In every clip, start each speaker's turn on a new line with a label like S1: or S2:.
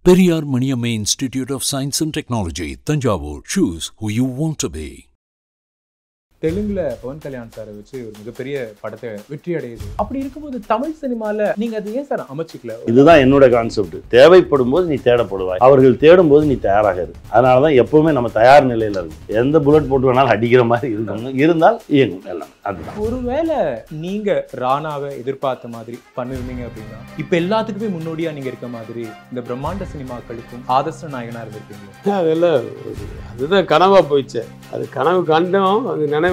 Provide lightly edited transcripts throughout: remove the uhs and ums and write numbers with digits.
S1: Periyar Maniamma Institute of Science and Technology, Thanjavur. Choose who you want to be.
S2: தெலுங்குல பவன் கல்யாண் சாரை வச்சு ஒரு மிகப்பெரிய படத்தை வெற்றி அடையுது. அப்படி இருக்கும்போது தமிழ் சினிமால நீங்க அது ஏன் சார் அமைச்சிக்கல? இதுதான்
S3: என்னோட கான்செப்ட். தேவைப்படும் போது நீ தேடப்படுவாய், அவர்கள் தேடும் போது நீ தயாராக இரு. அதனாலதான் எப்பவுமே நம்ம தயார் நிலையில இருக்கு. எந்த புல்லட் போட்டு வேணாலும் அடிக்கிற மாதிரி இருக்கணும், இருந்தால் இயங்கும் எல்லாம். அதுதான்.
S2: ஒருவேளை நீங்க ராணாவை எதிர்பார்த்த மாதிரி பண்ணிருந்தீங்க அப்படின்னா இப்ப எல்லாத்துக்குமே முன்னோடியா நீங்க இருக்க மாதிரி இந்த பிரம்மாண்ட சினிமாக்களுக்கும் ஆதர்ச நாயகனா இருந்திருக்கீங்க.
S4: அதெல்லாம் அதுதான் கனவா போயிடுச்சு. அது கனவு கண்டோம், அது நினைவாகல.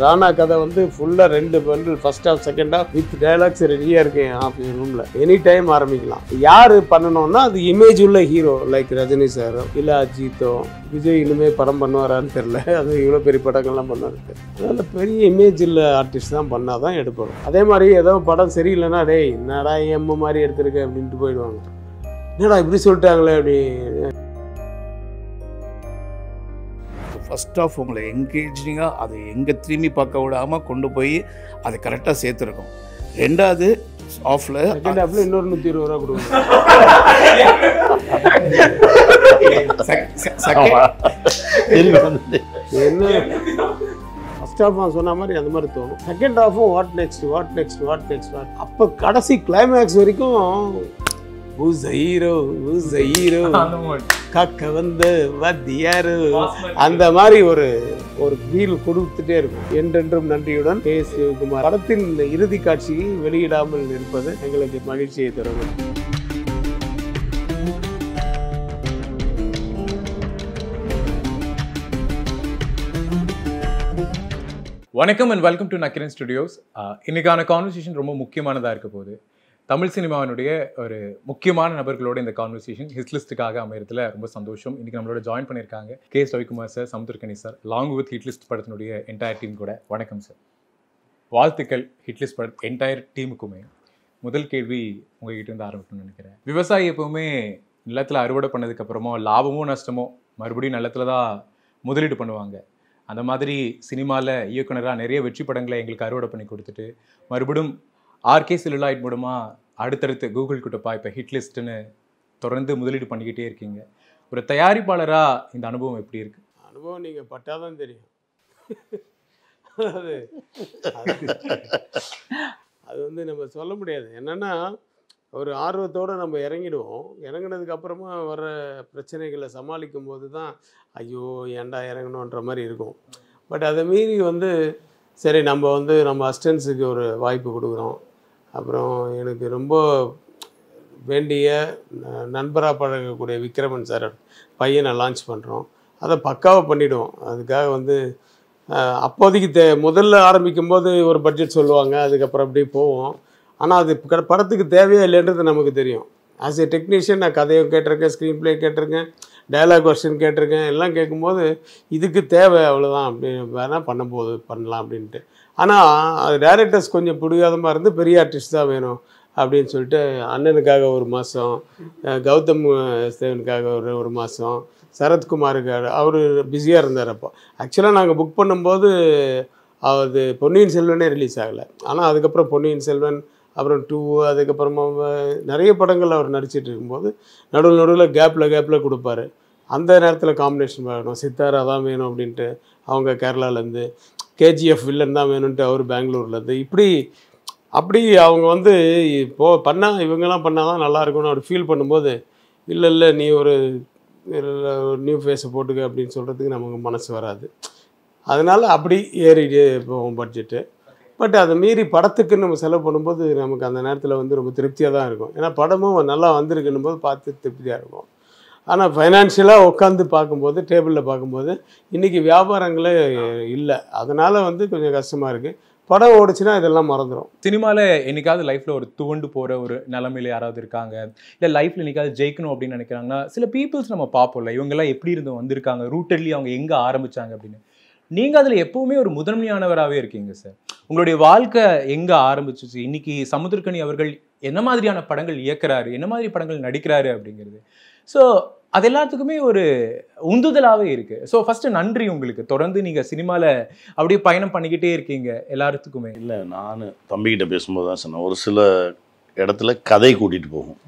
S4: ராணா கதை வந்து ஃபுல்லா 2 bundle, first half second half with dialogues ரெடியா இருக்கேன் ரூம்ல. எனி டைம் ஆரம்பிக்கலாம். யாரு பண்ணணும்னா அது இமேஜ் உள்ள ஹீரோ லைக் ரஜினி சாரோ இல்ல அஜித்தோ, விஜய் இனிமே படம் பண்ணுவாரான்னு தெரியல. அது இவ்வளோ பெரிய படங்கள்லாம் பண்ணுவாரு. அதனால பெரிய இமேஜ் உள்ள ஆர்டிஸ்ட் தான் பண்ணாதான் எடுப்படும். அதே மாதிரி ஏதோ படம் சரியில்லைன்னா டேய் என்னடா எம்ம மாதிரி எடுத்திருக்க அப்படின்ட்டு போயிடுவாங்க. என்னடா இப்படி சொல்லிட்டாங்களே அப்படி.
S5: ஃபஸ்ட் ஆஃப் உங்களை என்கேஜிங்காக அதை எங்கே திரும்பி பார்க்க விடாமல் கொண்டு போய் அதை கரெக்டாக சேர்த்துருக்கோம். ரெண்டாவது ஆஃபில்
S4: இன்னொரு 120 ரூபா கொடுங்க. என்ன ஃபர்ஸ்ட் ஹாஃப் சொன்ன மாதிரி அந்த மாதிரி தோணும். செகண்ட் ஹாஃபும் வாட் நெக்ஸ்ட். அப்போ கடைசி கிளைமேக்ஸ் வரைக்கும் காக்க வந்து வாத்தியாரு அந்த மாதிரி ஒரு ஃபீல் கொடுத்துட்டே இருக்கும். என்றென்றும் நன்றியுடன் கே. சிவகுமார். படத்தின் இறுதி காட்சியை வெளியிடாமல் இருப்பது எங்களுக்கு மகிழ்ச்சியை தரும்.
S2: வணக்கம் and welcome to Nakkheeran studios. இன்னைக்கான கான்வர்சேஷன் ரொம்ப முக்கியமானதாக இருக்க போகுது. தமிழ் சினிமாவினுடைய ஒரு முக்கியமான நபர்களோட இந்த கான்வர்சேஷன் ஹிட்லிஸ்ட்டுக்காக அமையறதுல ரொம்ப சந்தோஷம். இன்னைக்கு நம்மளோட ஜாயின் பண்ணியிருக்காங்க K. Ravikumar sir, Samuthirakani sir, long with hit list படத்தினுடைய என்டையர் டீம் கூட. வணக்கம் சார், வாழ்த்துக்கள் ஹிட்லிஸ்ட் பட என்டையர் டீமுக்குமே. முதல் கேள்வி உங்ககிட்ட இருந்து ஆரம்பிக்கணும்னு நினைக்கிறேன். விவசாயி எப்பவுமே நிலத்தில் அறுவடை பண்ணதுக்கு அப்புறமோ லாபமோ நஷ்டமோ மறுபடியும் நிலத்துல தான் முதலீடு பண்ணுவாங்க. அந்த மாதிரி சினிமாவில் இயக்குனராக நிறைய வெற்றி படங்களை எங்களுக்கு அறுவடை பண்ணி கொடுத்துட்டு மறுபடியும் ஆர்கே செல்லுலாய்ட் மூலமாக அடுத்தடுத்து கூகுள் கிட்டப்பா இப்போ ஹிட்லிஸ்ட்டுன்னு தொடர்ந்து முதலீடு பண்ணிக்கிட்டே இருக்கீங்க. ஒரு தயாரிப்பாளராக இந்த அனுபவம் எப்படி இருக்குது?
S4: அனுபவம் நீங்கள் பட்டாதான் தெரியும். அது வந்து நம்ம சொல்ல முடியாது. என்னென்னா ஒரு ஆர்வத்தோடு நம்ம இறங்கிடுவோம். இறங்கினதுக்கு அப்புறமா வர பிரச்சனைகளை சமாளிக்கும் போது தான் ஐயோ ஏன்டா இறங்கணுன்ற மாதிரி இருக்கும். பட் அதை மீறி வந்து சரி நம்ம அசிஸ்டன்ஸுக்கு ஒரு வாய்ப்பு கொடுக்குறோம். அப்புறம் எனக்கு ரொம்ப வேண்டிய நண்பராக பழகக்கூடிய விக்ரமன் சார் பையனை லான்ச் பண்ணுறோம். அதை பக்காவாக பண்ணிவிடுவோம். அதுக்காக வந்து அப்போதைக்கு முதல்ல ஆரம்பிக்கும் போது ஒரு பட்ஜெட் சொல்லுவாங்க, அதுக்கப்புறம் அப்படியே போவோம். ஆனால் அது படத்துக்கு தேவையா இல்லைன்றது நமக்கு தெரியும். ஆஸ் ஏ டெக்னீஷியன் நான் கதையும் கேட்டிருக்கேன், ஸ்க்ரீன் பிளே கேட்டிருக்கேன், டயலாக் வெர்ஷன் கேட்டிருக்கேன். எல்லாம் கேட்கும்போது இதுக்கு தேவை அவ்வளோதான், அப்படி வேணால் பண்ணலாம் அப்படின்ட்டு. ஆனால் அது டைரக்டர்ஸ் கொஞ்சம் பிடிவாதமாக இருந்து பெரிய ஆர்டிஸ்ட் தான் வேணும் அப்படின்னு சொல்லிட்டு அண்ணனுக்காக ஒரு மாதம், கௌதம் தேவனுக்காக ஒரு மாதம், சரத்குமாருக்காக அவர் பிஸியாக இருந்தார். அப்போ ஆக்சுவலாக நாங்கள் புக் பண்ணும்போது அது பொன்னியின் செல்வனே ரிலீஸ் ஆகலை. ஆனால் அதுக்கப்புறம் பொன்னியின் செல்வன், அப்புறம் 2, அதுக்கப்புறமா நிறைய படங்கள் அவர் நடிச்சிட்டு இருக்கும்போது நடுவில் கேப்பில் கொடுப்பாரு. அந்த நேரத்தில் காம்பினேஷன் வேணும், சித்தாரா தான் வேணும் அப்படின்ட்டு அவங்க கேரளாலேருந்து, கேஜிஎஃப் வில்லன் தான் வேணும்ன்ட்டு அவர் பெங்களூர்லேருந்து, அப்படி அவங்க வந்து இவங்கெல்லாம் பண்ணால் தான் நல்லா இருக்கும்னு அவர் ஃபீல் பண்ணும்போது இல்லை நீ ஒரு நியூ ஃபேஸை போட்டுக்க அப்படின்னு சொல்கிறதுக்கு நமக்கு மனசு வராது. அதனால் அப்படி ஏறிட்டு போவோம் பட்ஜெட்டு. பட் அதை மீறி படத்துக்கு நம்ம செலவு பண்ணும்போது நமக்கு அந்த நேரத்தில் வந்து ரொம்ப திருப்தியாக தான் இருக்கும். ஏன்னா படமும் நல்லா வந்திருக்குன்னும் போது பார்த்து திருப்தியாக இருக்கும். ஆனால் ஃபைனான்ஷியலாக உட்காந்து பார்க்கும்போது, டேபிளில் பார்க்கும்போது இன்றைக்கி வியாபாரங்களே இல்லை. அதனால் வந்து கொஞ்சம் கஷ்டமாக இருக்குது. படம் ஓடிச்சுன்னா இதெல்லாம் மறந்துடும்.
S2: சினிமாவில் என்னைக்காவது லைஃப்பில் ஒரு துவண்டு போகிற ஒரு நிலைமையில யாராவது இருக்காங்க, இல்லை லைஃப்பில் என்னைக்காவது ஜெயிக்கணும் அப்படின்னு நினைக்கிறாங்கன்னா சில பீப்புள்ஸ் நம்ம பார்ப்போம்ல, இவங்கெல்லாம் எப்படி இருந்து வந்திருக்காங்க, ரூட்டட்லி அவங்க எங்கே ஆரம்பித்தாங்க அப்படின்னு. நீங்கள் அதில் எப்போவுமே ஒரு முதன்மையானவராகவே இருக்கீங்க சார். உங்களுடைய வாழ்க்கை எங்கே ஆரம்பிச்சிச்சு, இன்னைக்கு சமுத்திரக்கனி அவர்கள் என்ன மாதிரியான படங்கள் இயக்குறாரு, என்ன மாதிரி படங்கள் நடிக்கிறாரு அப்படிங்கிறது. ஸோ அது எல்லாத்துக்குமே ஒரு உந்துதலாகவே இருக்குது. ஸோ ஃபஸ்ட்டு நன்றி உங்களுக்கு. தொடர்ந்து நீங்கள் சினிமாவில் அப்படியே பயணம் பண்ணிக்கிட்டே இருக்கீங்க எல்லாத்துக்குமே.
S3: இல்லை, நான் தம்பிக்கிட்ட பேசும்போது தான் சொன்னேன், ஒரு சில இடத்துல கதை கூட்டிகிட்டு போகும்,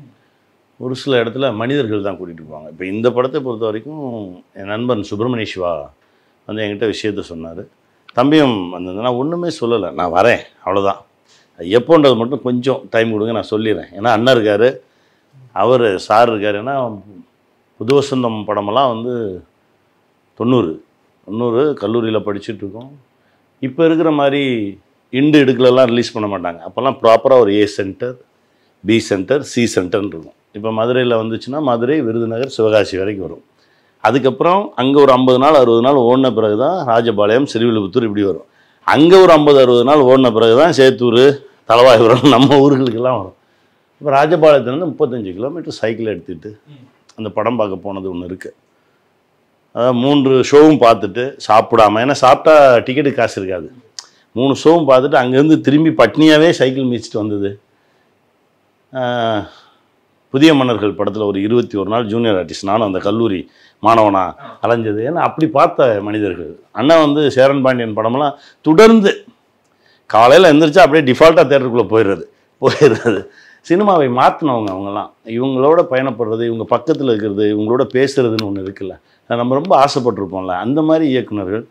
S3: ஒரு சில இடத்துல மனிதர்கள் தான் கூட்டிகிட்டு போவாங்க. இப்போ இந்த படத்தை பொறுத்த வரைக்கும் என் நண்பன் சுப்பிரமணிய சிவா வந்து என்கிட்ட விஷயத்த சொன்னார். தம்பியும் வந்தது, நான் ஒன்றுமே சொல்லலை, நான் வரேன் அவ்வளோதான், எப்போன்றது மட்டும் கொஞ்சம் டைம் கொடுங்க நான் சொல்லிடுறேன். ஏன்னா அண்ணன் இருக்கார், அவர் சார் இருக்கார். ஏன்னா புது வசந்தம் படமெல்லாம் வந்து 90 கல்லூரியில் படிச்சுட்ருக்கோம். இப்போ இருக்கிற மாதிரி இண்டு இடுக்கலெல்லாம் ரிலீஸ் பண்ண மாட்டாங்க. அப்போல்லாம் ப்ராப்பராக ஒரு A centre, B centre, C சென்டர்னு இருக்கும். இப்போ மதுரையில் வந்துச்சுன்னா மதுரை, விருதுநகர், சிவகாசி வரைக்கும் வரும். அதுக்கப்புறம் அங்கே ஒரு 50 நாள் 60 நாள் ஓடின பிறகு தான் ராஜபாளையம், ஸ்ரீவில்லிபுத்தூர் இப்படி வரும். அங்கே ஒரு 50-60 நாள் ஓடின பிறகு தான் சேத்தூர், தலவாயூரம் நம்ம ஊர்களுக்கெல்லாம் வரும். இப்போ ராஜபாளையத்துலேருந்து 35 கிலோமீட்டர் சைக்கிள் எடுத்துகிட்டு அந்த படம் பார்க்க போனது ஒன்று இருக்குது. அதாவது 3 ஷோவும் பார்த்துட்டு சாப்பிடாம, ஏன்னா சாப்பிட்டா டிக்கெட்டு காசு இருக்காது, 3 ஷோவும் பார்த்துட்டு அங்கேருந்து திரும்பி பட்னியாகவே சைக்கிள் மிதிச்சிட்டு வந்தது. புதிய மன்னர்கள் படத்தில் ஒரு 21 நாள் ஜூனியர் ஆர்டிஸ்ட் நானும் அந்த கல்லூரி மாணவனாக அலைஞ்சது. ஏன்னா அப்படி பார்த்த மனிதர்கள். அண்ணன் வந்து சேரன் பாண்டியன் படமெல்லாம் தொடர்ந்து காலையில் எழுந்திரிச்சா அப்படியே டிஃபால்ட்டாக தேட்டருக்குள்ளே போயிடுறது. சினிமாவை மாற்றினவங்க அவங்கெல்லாம். இவங்களோட பயணப்படுறது, இவங்க பக்கத்தில் இருக்கிறது, இவங்களோட பேசுகிறதுன்னு ஒன்று இருக்குல்ல, நம்ம ரொம்ப ஆசைப்பட்டிருப்போம்ல. அந்த மாதிரி இயக்குனர்கள்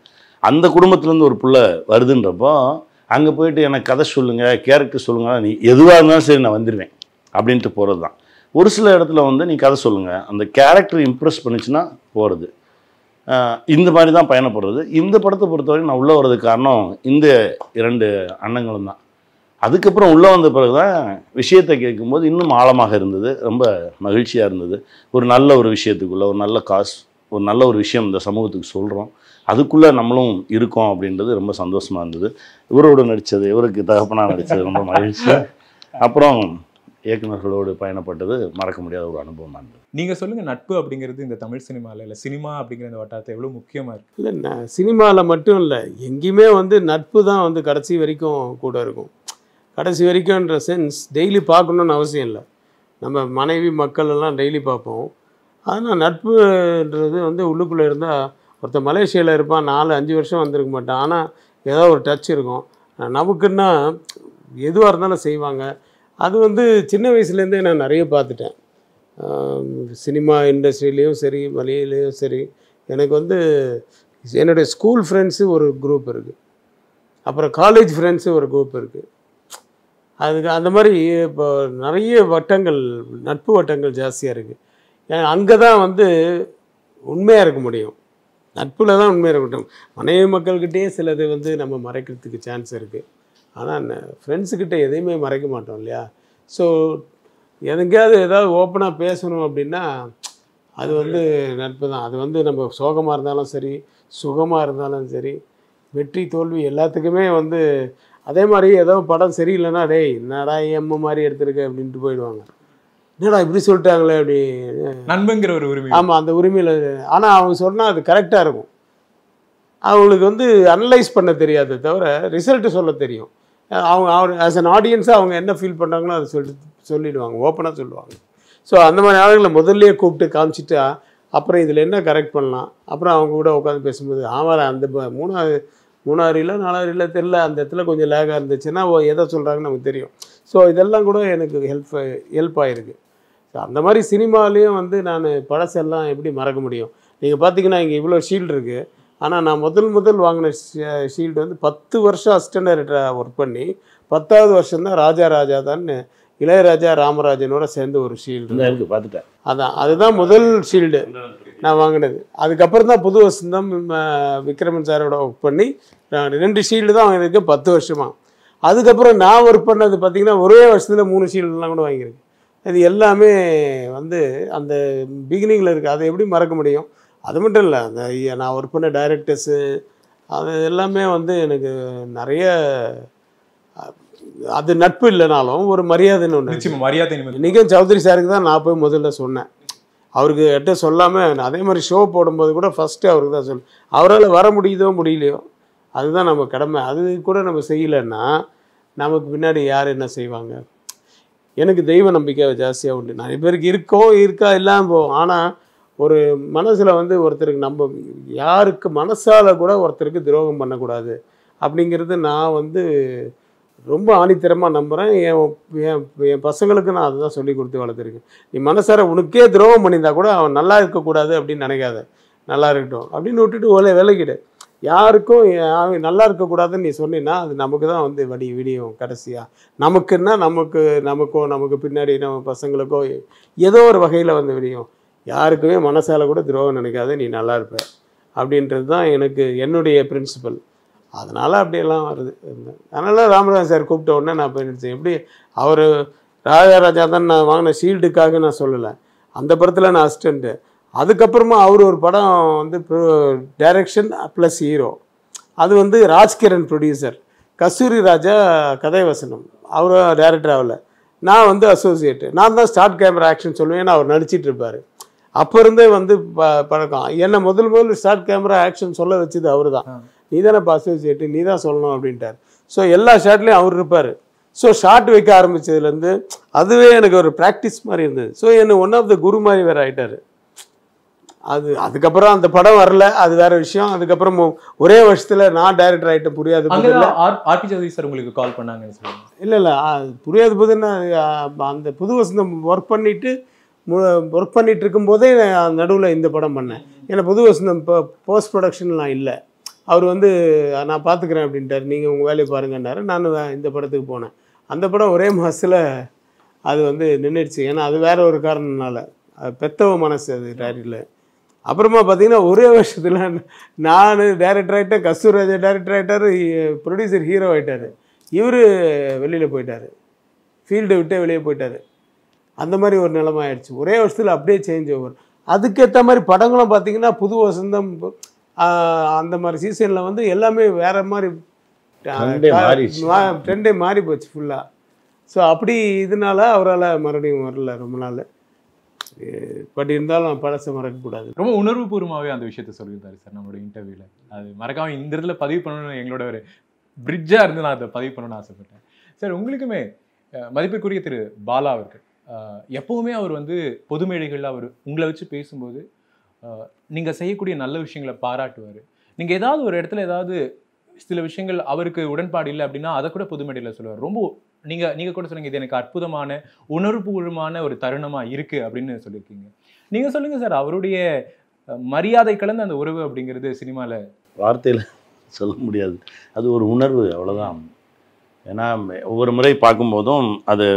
S3: அந்த குடும்பத்துலேருந்து ஒரு பிள்ளை வருதுன்றப்போ அங்கே போயிட்டு எனக்கு கதை சொல்லுங்கள், கேரக்டர் சொல்லுங்கள், நீ எதுவாக இருந்தாலும் சரி நான் வந்துடுவேன் அப்படின்ட்டு போகிறது தான். ஒரு சில இடத்துல வந்து நீ கதை சொல்லுங்கள், அந்த கேரக்டர் இம்ப்ரெஸ் பண்ணிச்சுன்னா போகிறது. இந்த மாதிரி தான் பயணப்படுறது. இந்த படத்தை பொறுத்தவரைக்கும் நான் உள்ளே வர்றதுக்கு காரணம் இந்த 2 அண்ணங்களும் தான். அதுக்கப்புறம் உள்ளே வந்த பிறகு தான் விஷயத்தை கேட்கும்போது இன்னும் ஆழமாக இருந்தது, ரொம்ப மகிழ்ச்சியாக இருந்தது. ஒரு நல்ல ஒரு விஷயத்துக்குள்ளே ஒரு நல்ல காசு, ஒரு நல்ல ஒரு விஷயம் இந்த சமூகத்துக்கு சொல்கிறோம், அதுக்குள்ளே நம்மளும் இருக்கோம் அப்படின்றது ரொம்ப சந்தோஷமாக இருந்தது. இவரோடு நடித்தது, இவருக்கு தகப்பனாக நடித்தது ரொம்ப மகிழ்ச்சி. அப்புறம் இயக்குநர்களோடு பயணப்பட்டது மறக்க முடியாத ஒரு அனுபவமாக இருந்தது.
S2: நீங்கள் சொல்லுங்கள், நட்பு அப்படிங்கிறது இந்த தமிழ் சினிமாவில் இல்லை, சினிமா அப்படிங்கிற இந்த வட்டாரத்தை எவ்வளோ முக்கியமாக இருக்குது?
S4: இல்லை, சினிமாவில் மட்டும் இல்லை, எங்கேயுமே வந்து நட்பு தான் வந்து கடைசி வரைக்கும் கூட இருக்கும். கடைசி வரைக்கும்ன்ற சென்ஸ் டெய்லி பார்க்கணுன்னு அவசியம் இல்லை. நம்ம மனைவி மக்கள் எல்லாம் டெய்லி பார்ப்போம். ஆனால் நட்புன்றது வந்து உள்ளுக்குள்ளே இருந்தால், ஒருத்தர் மலேசியாவில் இருப்பான், 4-5 வருஷம் வந்திருக்க மாட்டான், ஆனால் ஏதோ ஒரு டச் இருக்கும். நமக்குன்னா எதுவாக இருந்தாலும் செய்வாங்க. அது வந்து சின்ன வயசுலேருந்தே நான் நிறைய பார்த்துட்டேன். சினிமா இண்டஸ்ட்ரியிலையும் சரி, மலையிலையும் சரி. எனக்கு வந்து என்னுடைய ஸ்கூல் ஃப்ரெண்ட்ஸு ஒரு குரூப் இருக்குது, அப்புறம் காலேஜ் ஃப்ரெண்ட்ஸு ஒரு குரூப் இருக்குது. அதுக்கு அந்த மாதிரி இப்போ நிறைய வட்டங்கள், நட்பு வட்டங்கள் ஜாஸ்தியாக இருக்குது. ஏன்னா அங்கே தான் வந்து உண்மையாக இருக்க முடியும், நட்பில் தான் உண்மையாக இருக்க முடியும். மனைவி மக்கள்கிட்டே சிலது வந்து நம்ம மறைக்கிறதுக்கு சான்ஸ் இருக்குது. ஆனால் ஃப்ரெண்ட்ஸுக்கிட்ட எதையுமே மறைக்க மாட்டோம் இல்லையா? ஸோ எதுங்கையாவது ஏதாவது ஓப்பனாக பேசணும் அப்படின்னா அது வந்து நட்பு தான். அது வந்து நம்ம சோகமாக இருந்தாலும் சரி, சுகமாக இருந்தாலும் சரி, வெற்றி தோல்வி எல்லாத்துக்குமே வந்து அதே மாதிரி. ஏதோ படம் சரியில்லைன்னா, டேய் என்னடா எம்ம மாதிரி எடுத்துருக்க அப்படின்ட்டு போயிடுவாங்க. என்னடா இப்படி சொல்லிட்டாங்களே அப்படி,
S2: நண்பங்கிற ஒரு உரிமை.
S4: ஆமாம், அந்த உரிமையில். ஆனால் அவங்க சொன்னால் அது கரெக்டாக இருக்கும். அவங்களுக்கு வந்து அனலைஸ் பண்ண தெரியாது, தவிர ரிசல்ட்டு சொல்ல தெரியும். அவங்க ஆஸ் அன் ஆடியன்ஸாக அவங்க என்ன ஃபீல் பண்ணுறாங்களோ அதை சொல்லிடுவாங்க, ஓப்பனாக சொல்லுவாங்க. ஸோ அந்த மாதிரி ஆளுங்களை முதல்லையே கூப்பிட்டு காமிச்சிட்டா அப்புறம் இதில் என்ன கரெக்ட் பண்ணலாம், அப்புறம் அவங்க கூட உட்காந்து பேசும்போது ஆமாம் அந்த 3ஆவது இல்லை 4ஆவது இல்லை தெரில, அந்த இடத்துல கொஞ்சம் லேகாக இருந்துச்சுன்னா எதை சொல்கிறாங்கன்னு நமக்கு தெரியும். ஸோ இதெல்லாம் கூட எனக்கு ஹெல்ப் ஆகிருக்கு. ஸோ அந்த மாதிரி சினிமாலேயும் வந்து நான் பழசெல்லாம் எப்படி மறக்க முடியும்? நீங்கள் பார்த்தீங்கன்னா இங்கே இவ்வளோ ஷீல்டு இருக்குது. ஆனால் நான் முதல் வாங்கின ஷீல்டு வந்து 10 வருஷம் அசிஸ்டன்ட் டைரக்டராக ஒர்க் பண்ணி 10ஆவது வருஷம்தான் ராஜா தான் இளையராஜா ராமராஜனோட சேர்ந்து ஒரு ஷீல்டு
S3: பார்த்துட்டேன்.
S4: அதுதான் முதல் ஷீல்டு நான் வாங்கினது. அதுக்கப்புறம் தான் புது வசந்தம் விக்ரமன் சாரோட ஒர்க் பண்ணி 2 ஷீல்டு தான் வாங்கினதுக்கு 10 வருஷமாக. அதுக்கப்புறம் நான் ஒர்க் பண்ணது பார்த்திங்கன்னா ஒரே வருஷத்தில் 3 ஷீல்டுலாம் கூட வாங்கியிருக்கேன். இது எல்லாமே வந்து அந்த பிகினிங்கில் இருக்குது. அதை எப்படி மறக்க முடியும்? அது மட்டும் இல்லை, அந்த நான் ஒர்க் பண்ண டைரக்டர்ஸு அது எல்லாமே வந்து எனக்கு நிறைய, அது நட்பு இல்லைனாலும் ஒரு மரியாதைன்னு ஒன்று.
S2: மரியாதை
S4: நிகன் சௌத்ரி சாருக்கு தான் நான் போய் முதல்ல சொன்னேன். அவருக்கு எட்ட சொல்லாமல் அதே மாதிரி ஷோ போடும்போது கூட ஃபஸ்ட்டு அவருக்கு தான் சொன்னேன். அவரால் வர முடியுதோ முடியலையோ அதுதான் நம்ம கடமை. அது கூட நம்ம செய்யலைன்னா நமக்கு பின்னாடி யார் என்ன செய்வாங்க? எனக்கு தெய்வ நம்பிக்கை ஜாஸ்தியாக உண்டு. நிறைய பேருக்கு இருக்கா இல்லாமல் போகும். ஆனால் ஒரு மனசில் வந்து ஒருத்தருக்கு நம்ம யாருக்கு மனசால் கூட ஒருத்தருக்கு துரோகம் பண்ணக்கூடாது அப்படிங்கிறது நான் வந்து ரொம்ப ஆணித்தரமாக நம்புகிறேன். என் பசங்களுக்கு நான் அதுதான் சொல்லி கொடுத்து வளர்த்துருக்கேன். நீ மனசார உனக்கே துரோகம் பண்ணியிருந்தா கூட அவன் நல்லா இருக்கக்கூடாது அப்படின்னு நினைக்காத, நல்லா இருக்கட்டும் அப்படின்னு விட்டுட்டு விலகிடு. யாருக்கும் நல்லா இருக்கக்கூடாதுன்னு நீ சொன்னீன்னா அது நமக்கு தான் வந்து விடியும் கடைசியாக. நமக்குன்னா நமக்கு பின்னாடி நம்ம பசங்களுக்கோ ஏதோ ஒரு வகையில் வந்து விடியும். யாருக்குமே மனசால கூட துரோகம் நினைக்காத, நீ நல்லா இருப்ப அப்படின்றது தான் என்னுடைய பிரின்சிபல். அதனால் அப்படியெல்லாம் வருது. அதனால் ராமதாஸ் சார் கூப்பிட்ட உடனே நான் போய் நினச்சேன். எப்படி அவர் ராஜா தான் நான் வாங்கின ஷீல்டுக்காக நான் சொல்லலை, அந்த படத்தில் நான் அசிஸ்டண்ட்டு. அதுக்கப்புறமா அவர் ஒரு படம் வந்து டைரக்ஷன் ப்ளஸ் ஹீரோ, அது வந்து ராஜ்கிரண் ப்ரொடியூசர், கஸ்தூரி ராஜா கதை வசனம், அவர் டைரக்டர் ஆகலை, நான் வந்து அசோசியேட்டு. நான் தான் ஸ்டார்ட் கேமரா ஆக்ஷன் சொல்லுவேன், அவர் நடிச்சிட்டு இருப்பார். அப்போ இருந்தே வந்து பழக்கம். என்னை முதல் ஸ்டார்ட் கேமரா ஆக்ஷன் சொல்ல வச்சது அவர் தான். நீ தானே இப்போ அசோசியேட்டு, நீ தான் சொல்லணும் அப்படின்ட்டார். ஸோ எல்லா ஷாட்லேயும் அவர் இருப்பார். ஸோ ஷார்ட் வைக்க ஆரம்பித்ததுலேருந்து அதுவே எனக்கு ஒரு ப்ராக்டிஸ் மாதிரி இருந்தது. ஸோ என்ன ஒன் ஆஃப் த குரு மாதிரி வேறு ஆகிட்டார். அதுக்கப்புறம் அந்த படம் வரல, அது வேற விஷயம். அதுக்கப்புறம் ஒரே வருஷத்துல நான் டைரக்டர் ஆகிட்டேன். புரியாது
S2: ஆர்பி சௌத்ரி சார் உங்களுக்கு கால் பண்ணாங்கன்னு சொல்லுங்க.
S4: இல்லை புரியாது போதுன்னா அந்த புது வசந்தம் ஒர்க் பண்ணிட்டு இருக்கும்போதே நடுவில் இந்த படம் பண்ணேன். ஏன்னா புது வசந்தம் இப்போ போஸ்ட் ப்ரொடக்ஷன்லாம் இல்லை. அவர் வந்து நான் பார்த்துக்கிறேன் அப்படின்ட்டார், நீங்கள் உங்கள் வேலையை பாருங்கன்னாரு. நான் இந்த படத்துக்கு போனேன். அந்த படம் ஒரே மாதத்தில் அது வந்து நின்றுடுச்சு. ஏன்னா அது வேற ஒரு காரணத்தினால, பெத்தவ மனசு அது டைரியில். அப்புறமா பார்த்தீங்கன்னா ஒரே வருஷத்தில் நான் டைரக்டர் ஆகிட்டேன், கஸ்தூரி ராஜா டைரக்டர் ஆகிட்டார், ப்ரொடியூசர் ஹீரோ ஆகிட்டார். இவர் வெளியில் போயிட்டார், ஃபீல்டை விட்டே வெளியே போயிட்டார். அந்த மாதிரி ஒரு நிலைமை ஆயிடுச்சு. ஒரே வருஷத்தில் அப்படியே சேஞ்ச் ஓவர். அதுக்கேற்ற மாதிரி படங்களும் பார்த்தீங்கன்னா புது வசந்தம் அந்த மாதிரி சீசனில் வந்து எல்லாமே வேறு மாதிரி ட்ரெண்டே மாறி போச்சு ஃபுல்லாக. ஸோ அப்படி இதனால அவரால் மறுபடியும் வரல ரொம்ப நாள். பட் இருந்தாலும் பழசை மறக்கக்கூடாது.
S2: ரொம்ப உணர்வுபூர்வமாகவே அந்த விஷயத்த சொல்லியிருந்தாரு சார் நம்மளோட இன்டர்வியூவில். அது மறக்காமல் இந்த இடத்துல பதிவு பண்ணணும்னு எங்களோட ஒரு பிரிட்ஜாக இருந்து நான் அதை பதிவு பண்ணணும்னு ஆசைப்பட்டேன். சார் உங்களுக்குமே மதிப்பிற்குரிய திரு பாலா அவர்கள் எப்போவுமே அவர் வந்து பொது மேடைகளில் அவர் உங்களை வச்சு பேசும்போது நீங்கள் செய்யக்கூடிய நல்ல விஷயங்களை பாராட்டுவார். நீங்கள் ஏதாவது ஒரு இடத்துல ஏதாவது சில விஷயங்கள் அவருக்கு உடன்பாடு இல்லை அப்படின்னா அதை கூட பொது மேடையில் சொல்லுவார். ரொம்ப நீங்கள் கூட சொன்னீங்க, இது எனக்கு அற்புதமான உணர்வுபூர்வமான ஒரு தருணமாக இருக்குது அப்படின்னு சொல்லியிருக்கீங்க. நீங்கள் சொல்லுங்கள் சார், அவருடைய மரியாதை கலந்த அந்த உறவு அப்படிங்கிறது சினிமாவில்
S3: வார்த்தையில் சொல்ல முடியாது. அது ஒரு உணர்வு, அவ்வளோதான். ஏன்னா ஒவ்வொரு முறை பார்க்கும்போதும் அது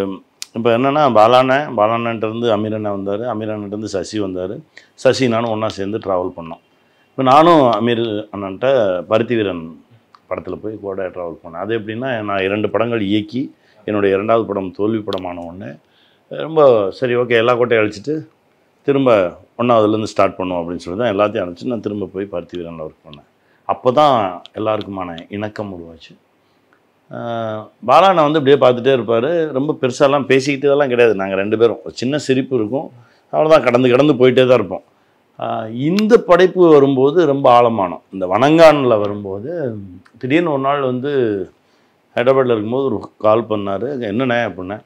S3: இப்போ என்னென்னா பாலானன்ட்டு அமீரண்ணா வந்தார், அமீரண்ணன்ட்டு சசி வந்தார், சசி நானும் ஒன்றா சேர்ந்து ட்ராவல் பண்ணோம். இப்போ நானும் அமீர் அண்ணன்ட்ட பருத்தி வீரன் படத்தில் போய் கூட ட்ராவல் பண்ணேன். அது எப்படின்னா, நான் 2 படங்கள் இயக்கி என்னுடைய 2வது படம் தோல்வி படமான ஒன்று ரொம்ப சரி ஓகே எல்லா கோட்டையும் அழிச்சிட்டு திரும்ப 1வதுலேருந்து ஸ்டார்ட் பண்ணுவோம் அப்படின்னு சொல்லி தான் எல்லாத்தையும் அழைச்சி நான் திரும்ப போய் பருத்தி வீரனில் ஒர்க் பண்ணேன். அப்போ தான் எல்லாருக்குமான இணக்கம் உருவாச்சு. பாலாண்ணா வந்து இப்படியே பார்த்துட்டே இருப்பார். ரொம்ப பெருசாலாம் பேசிக்கிட்டு இதெல்லாம் கிடையாது. நாங்கள் 2 பேரும் ஒரு சின்ன சிரிப்பு இருக்கும், அவ்வளோதான். கடந்து போயிட்டே தான் இருப்போம். இந்த படைப்பு வரும்போது ரொம்ப ஆழமானோம். இந்த வணங்கானில் வரும்போது திடீர்னு ஒரு நாள் வந்து ஹைதராபாத்தில் இருக்கும்போது ஒரு கால் பண்ணார். என்னண்ணே அப்படின்னா,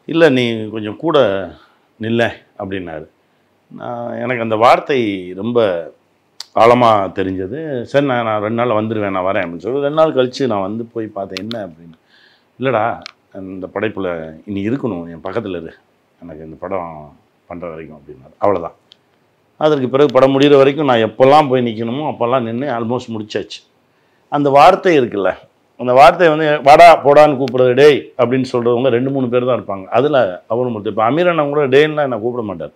S3: இல்லை நீ கொஞ்சம் கூட நில்ல அப்படின்னாரு. எனக்கு அந்த வார்த்தை ரொம்ப ஆழமாக தெரிஞ்சது. சரி நான் 2 நாள் வந்துடுவேன், நான் வரேன் அப்படின்னு சொல்லி 2 நாள் கழித்து நான் வந்து போய் பார்த்தேன். என்ன அப்படின்னு, இல்லைடா இந்த படைப்பில் இனி இருக்கணும், என் பக்கத்தில் இரு, எனக்கு இந்த படம் பண்ணுற வரைக்கும் அப்படின்னாரு. அவ்வளோதான். அதற்கு பிறகு படம் முடிகிற வரைக்கும் நான் எப்போல்லாம் போய் நிற்கணுமோ அப்போல்லாம் நின்று ஆல்மோஸ்ட் முடிச்சாச்சு. அந்த வார்த்தை இருக்குல்ல, அந்த வார்த்தை வந்து வாடா போடான்னு கூப்பிட்றது, டேய் அப்படின்னு சொல்கிறவங்க 2-3 பேர் தான் இருப்பாங்க. அதில் அவரும் மட்டும். இப்போ அமீரண்ணா கூட டேன்லாம் என்னை கூப்பிட மாட்டார்,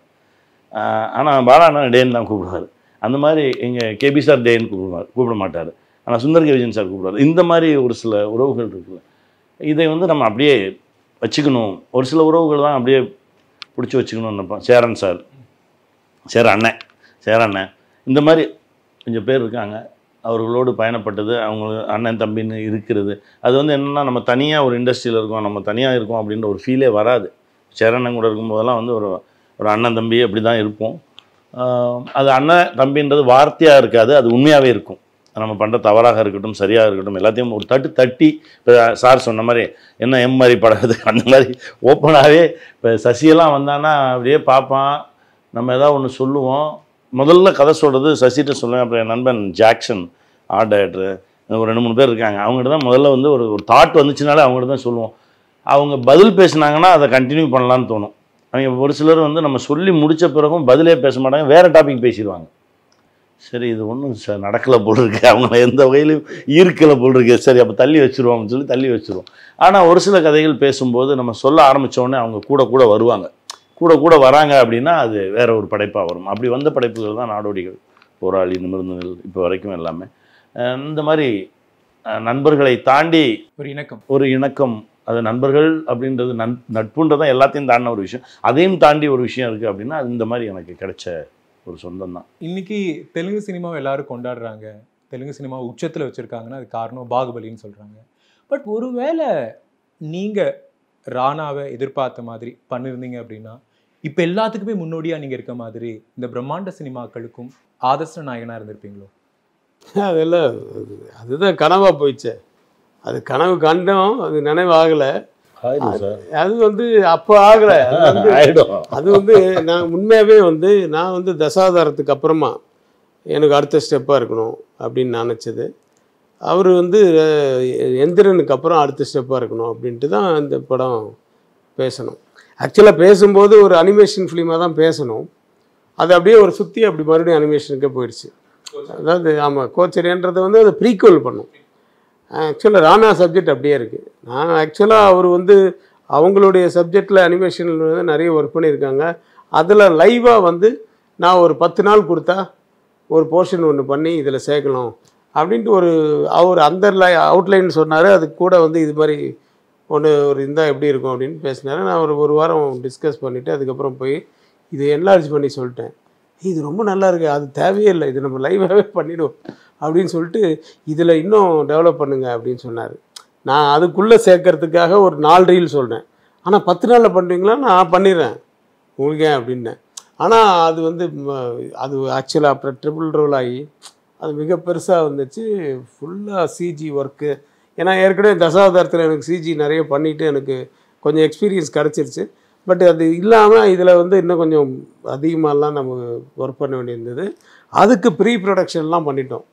S3: ஆனால் பாலாண்ணா டேன்னு தான் கூப்பிடுவார். அந்த மாதிரி எங்கள் கேபி சார் டேன்னு கூப்பிட மாட்டார், ஆனால் சுந்தர் கே விஜயன் சார் கூப்பிடுவார். இந்த மாதிரி ஒரு சில உறவுகள் இருக்குல்ல, இதை வந்து நம்ம அப்படியே வச்சுக்கணும். ஒரு சில உறவுகள் தான் அப்படியே பிடிச்சி வச்சுக்கணும்னு நினைப்போம். சேர அண்ணன் இந்த மாதிரி கொஞ்சம் பேர் இருக்காங்க. அவர்களோடு பயணப்பட்டது, அவங்க அண்ணன் தம்பின்னு இருக்கிறது, அது வந்து என்னென்னா நம்ம தனியாக ஒரு இண்டஸ்ட்ரியில் இருக்கோம், நம்ம தனியாக இருக்கோம் அப்படின்ற ஒரு ஃபீலே வராது. சேரண்ணன் கூட இருக்கும்போதெல்லாம் வந்து ஒரு அண்ணன் தம்பி அப்படி தான் இருப்போம். அது அண்ணன் தம்பின்றது வார்த்தையாக இருக்காது, அது உண்மையாகவே இருக்கும். நம்ம பண்ணுற தவறாக இருக்கட்டும் சரியாக இருக்கட்டும் எல்லாத்தையும் ஒரு தட்டி இப்போ சார் சொன்ன மாதிரி என்ன மாதிரி படாது அந்த மாதிரி ஓப்பனாகவே. இப்போ சசியெல்லாம் வந்தான்னா அப்படியே பார்ப்பான், நம்ம ஏதாவது ஒன்று சொல்லுவோம். முதல்ல கதை சொல்கிறது சசிகிட்ட சொல்லுவேன். அப்புறம் என் நண்பன் ஜாக்சன் ஆர்ட் டைரக்டரு, ஒரு 2-3 பேர் இருக்காங்க. அவங்ககிட்ட தான் முதல்ல வந்து ஒரு தாட் வந்துச்சுனாலே அவங்ககிட்ட தான் சொல்லுவோம். அவங்க பதில் பேசுனாங்கன்னா அதை கண்டினியூ பண்ணலான்னு தோணும். அவங்க ஒரு சிலர் வந்து நம்ம சொல்லி முடித்த பிறகும் பதிலே பேச மாட்டாங்க, வேறு டாபிக் பேசிடுவாங்க. சரி இது ஒன்றும் நடக்கலை போல் இருக்கு, அவங்கள எந்த வகையிலும் ஈர்க்கலை போல் இருக்கு, சரி அப்போ தள்ளி வச்சுருவோம்னு சொல்லி தள்ளி வச்சுருவோம். ஆனால் ஒரு சில கதைகள் பேசும்போது நம்ம சொல்ல ஆரம்பித்தோடனே அவங்க கூட வருவாங்க. கூட வராங்க அப்படின்னா அது வேற ஒரு படைப்பாக வரும். அப்படி வந்த படைப்புகள் தான் நாடோடிகள், போராளி, நிமிர்ந்தங்கள், இப்போ வரைக்கும் எல்லாமே. இந்த மாதிரி நண்பர்களை தாண்டி ஒரு இணக்கம், அது நண்பர்கள் அப்படின்றது நட்புன்றதான் எல்லாத்தையும் தாண்டின ஒரு விஷயம். அதையும் தாண்டி ஒரு விஷயம் இருக்குது அப்படின்னா அது இந்த மாதிரி எனக்கு கிடைச்ச ஒரு சொந்தம் தான்.
S2: இன்னைக்கு தெலுங்கு சினிமாவை எல்லாரும் கொண்டாடுறாங்க, தெலுங்கு சினிமா உச்சத்தில் வச்சுருக்காங்கன்னா அது காரணம் பாகுபலின்னு சொல்கிறாங்க. பட் ஒருவேளை நீங்கள் ராணாவை எதிர்பார்த்த மாதிரி பண்ணியிருந்தீங்க அப்படின்னா இப்போ எல்லாத்துக்குமே முன்னோடியாக நீங்கள் இருக்க மாதிரி இந்த பிரம்மாண்ட சினிமாக்களுக்கும் ஆதர்ச நாயகனாக இருந்திருப்பீங்களோ?
S4: அதெல்லாம் அதுதான் கனவாக போயிடுச்சு. அது கனவு கண்டோம், அது நினைவாகலை. அது வந்து அப்போ ஆகலை. அது வந்து நான் உண்மையாகவே வந்து நான் வந்து தசாவதாரத்துக்கு அப்புறமா எனக்கு அடுத்த ஸ்டெப்பாக இருக்கணும் அப்படின்னு நினச்சது. அவர் வந்து எந்திரனுக்கு அப்புறம் அடுத்த ஸ்டெப்பாக இருக்கணும் அப்படின்ட்டு தான் இந்த படம் பேசணும். ஆக்சுவலாக பேசும்போது ஒரு அனிமேஷன் ஃபிலிமாக தான் பேசணும். அது அப்படியே ஒரு சுற்றி அப்படி மறுபடியும் அனிமேஷனுக்கே போயிடுச்சு. அதாவது ஆமாம், கோச்சரியன்றதை வந்து அதை ப்ரீக்வல் பண்ணும். ஆக்சுவலாக ராணா சப்ஜெக்ட் அப்படியே இருக்குது. நான் ஆக்சுவலாக அவர் வந்து அவங்களுடைய சப்ஜெக்டில் அனிமேஷனில் வந்து நிறைய ஒர்க் பண்ணியிருக்காங்க. அதில் லைவாக வந்து நான் ஒரு 10 நாள் கொடுத்தா ஒரு போர்ஷன் ஒன்று பண்ணி இதில் சேர்க்கணும் அப்படின்ட்டு அவர் அந்த அவுட்லைன் சொன்னார். அது கூட வந்து இது மாதிரி ஒன்று இருந்தால் எப்படி இருக்கும் அப்படின்னு பேசினார். நான் ஒரு வாரம் டிஸ்கஸ் பண்ணிவிட்டு அதுக்கப்புறம் போய் இது என்லார்ஜ் பண்ணி சொல்லிட்டேன். இது ரொம்ப நல்லா இருக்குது, அது தேவையே இல்லை, இது நம்ம லைவாகவே பண்ணிவிடுவோம் அப்படின்னு சொல்லிட்டு இதில் இன்னும் டெவலப் பண்ணுங்க அப்படின்னு சொன்னார். நான் அதுக்குள்ளே சேர்க்கறதுக்காக ஒரு 4 ரீல் சொல்கிறேன். ஆனால் 10 நாளில் பண்ணுறீங்களா? நான் பண்ணிடுறேன் உங்களுக்கு அப்படின்னேன். ஆனால் அது வந்து அது ஆக்சுவலாக அப்புறம் ட்ரிபிள் ரோல் ஆகி அது மிக பெருசாக வந்துச்சு. ஃபுல்லாக சிஜி ஒர்க்கு. ஏன்னா ஏற்கனவே தசாவதாரத்தில் எனக்கு சிஜி நிறைய பண்ணிவிட்டு எனக்கு கொஞ்சம் எக்ஸ்பீரியன்ஸ் கிடச்சிருச்சு. பட் அது இல்லாமல் இதில் வந்து இன்னும் கொஞ்சம் அதிகமாகலாம் நம்ம ஒர்க் பண்ண வேண்டியிருந்தது. அதுக்கு ப்ரீ ப்ரொடக்ஷன்லாம் பண்ணிட்டோம்.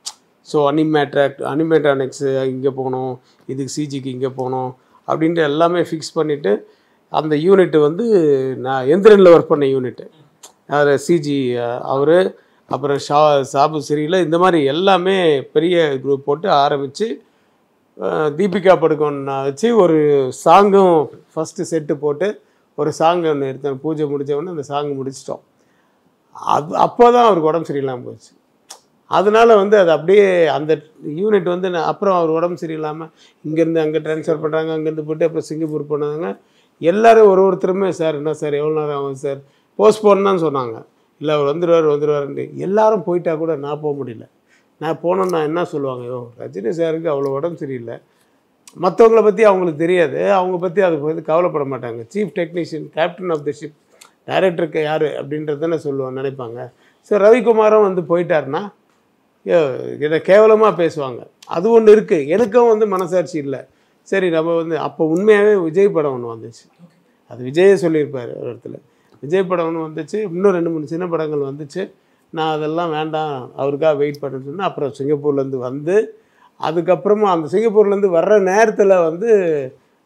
S4: ஸோ அனிமேட்ரானிக்ஸு இங்கே போகணும், இதுக்கு சிஜிக்கு இங்கே போகணும் அப்படின்ட்டு எல்லாமே ஃபிக்ஸ் பண்ணிவிட்டு அந்த யூனிட்டு வந்து நான் எந்திரனில் ஒர்க் பண்ண யூனிட்டு, அதில் சிஜி அவர், அப்புறம் சாபு சிறியில், இந்த மாதிரி எல்லாமே பெரிய குரூப் போட்டு ஆரம்பித்து தீபிகா படுகோன்னு வச்சு ஒரு சாங்கும் ஃபஸ்ட்டு செட்டு போட்டு ஒரு சாங் ஒன்று எடுத்தேன். பூஜை முடித்தவொடனே அந்த சாங் முடிச்சிட்டோம். அப்போ தான் அவருக்கு உடம்பு சரியில்லாமல் போச்சு. அதனால் வந்து அது அப்படியே அந்த யூனிட் வந்து அப்புறம் அவர் உடம்பு சரியில்லாமல் இங்கேருந்து அங்கே ட்ரான்ஸ்ஃபர் பண்ணுறாங்க, அங்கேருந்து போட்டு அப்புறம் சிங்கப்பூர் போனாங்க. எல்லோரும் ஒருத்தருமே சார் என்ன சார் எவ்வளோ நேரம் ஆகும் சார், போஸ்ட்போன் தான் சொன்னாங்க. இல்லை அவர் வந்துடுவார்ன்ட்டு எல்லாரும் போயிட்டா கூட நான் போக முடியல. நான் போனோன்னா என்ன சொல்லுவாங்க, ரஜினி சாருக்கு அவ்வளோ உடம்பு சரியில்லை, மற்றவங்கள பற்றி அவங்களுக்கு தெரியாது, அவங்க பற்றி அதை வந்து கவலைப்பட மாட்டாங்க. Chief technician, captain of the ship, டைரக்டருக்கு யார் அப்படின்றதானே சொல்லுவாங்க நினைப்பாங்க. ஸோ ரவிக்குமாரும் வந்து போயிட்டாருன்னா இதை கேவலமாக பேசுவாங்க. அது ஒன்று இருக்குது. எனக்கும் வந்து மனசாட்சி இல்லை. சரி நம்ம வந்து அப்போ உண்மையாகவே விஜய் படம் ஒன்று வந்துச்சு. அது விஜயே சொல்லியிருப்பார் ஒரு இடத்துல. விஜய் படம் ஒன்று வந்துச்சு, இன்னும் 2-3 சின்ன படங்கள் வந்துச்சு. நான் அதெல்லாம் வேண்டாம், அவருக்காக வெயிட் பண்ணுன்னு சொன்னேன். அப்புறம் சிங்கப்பூர்லேருந்து வந்து அதுக்கப்புறமா அந்த சிங்கப்பூர்லேருந்து வர்ற நேரத்தில் வந்து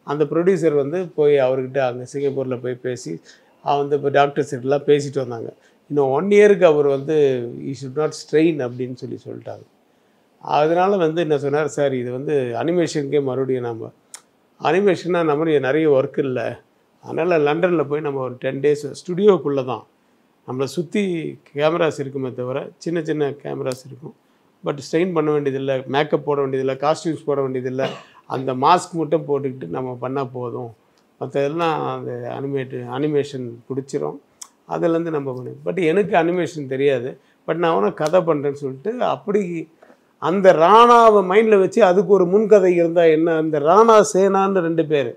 S4: அந்த ப்ரொடியூசர் வந்து போய் அவர்கிட்ட அங்கே சிங்கப்பூரில் போய் பேசி வந்து இப்போ டாக்டர் செட்லாம் பேசிட்டு வந்தாங்க. இன்னும் 1 இயருக்கு அவர் வந்து ஈ ஷுட் நாட் ஸ்ட்ரெயின் அப்படின்னு சொல்லிட்டாங்க. அதனால் வந்து என்ன சொன்னார், சார் இது வந்து அனிமேஷனுக்கே மறுபடியும் நம்ம அனிமேஷனாக நம்ம நிறைய ஒர்க் இல்லை, அதனால் லண்டனில் போய் நம்ம ஒரு 10 days ஸ்டுடியோக்குள்ளே தான் நம்மளை சுற்றி கேமராஸ் இருக்குமே தவிர சின்ன சின்ன கேமராஸ் இருக்கும். பட் ஸ்ட்ரெயின் பண்ண வேண்டியதில்லை, மேக்கப் போட வேண்டியதில்லை, காஸ்டியூம்ஸ் போட வேண்டியதில்லை, அந்த மாஸ்க் மட்டும் போட்டுக்கிட்டு நம்ம பண்ணால் போதும், மற்றதெல்லாம் அந்த அனிமேஷன் பிடிச்சிரும், அதிலேருந்து நம்ம பண்ணி. பட் எனக்கு அனிமேஷன் தெரியாது, பட் நான் அவனை கதை பண்ணுறேன்னு சொல்லிட்டு அப்படி அந்த ராணாவை மைண்டில் வச்சு அதுக்கு ஒரு முன்கதை இருந்தால் என்ன. அந்த ராணா சேனான்னு 2 பேர்,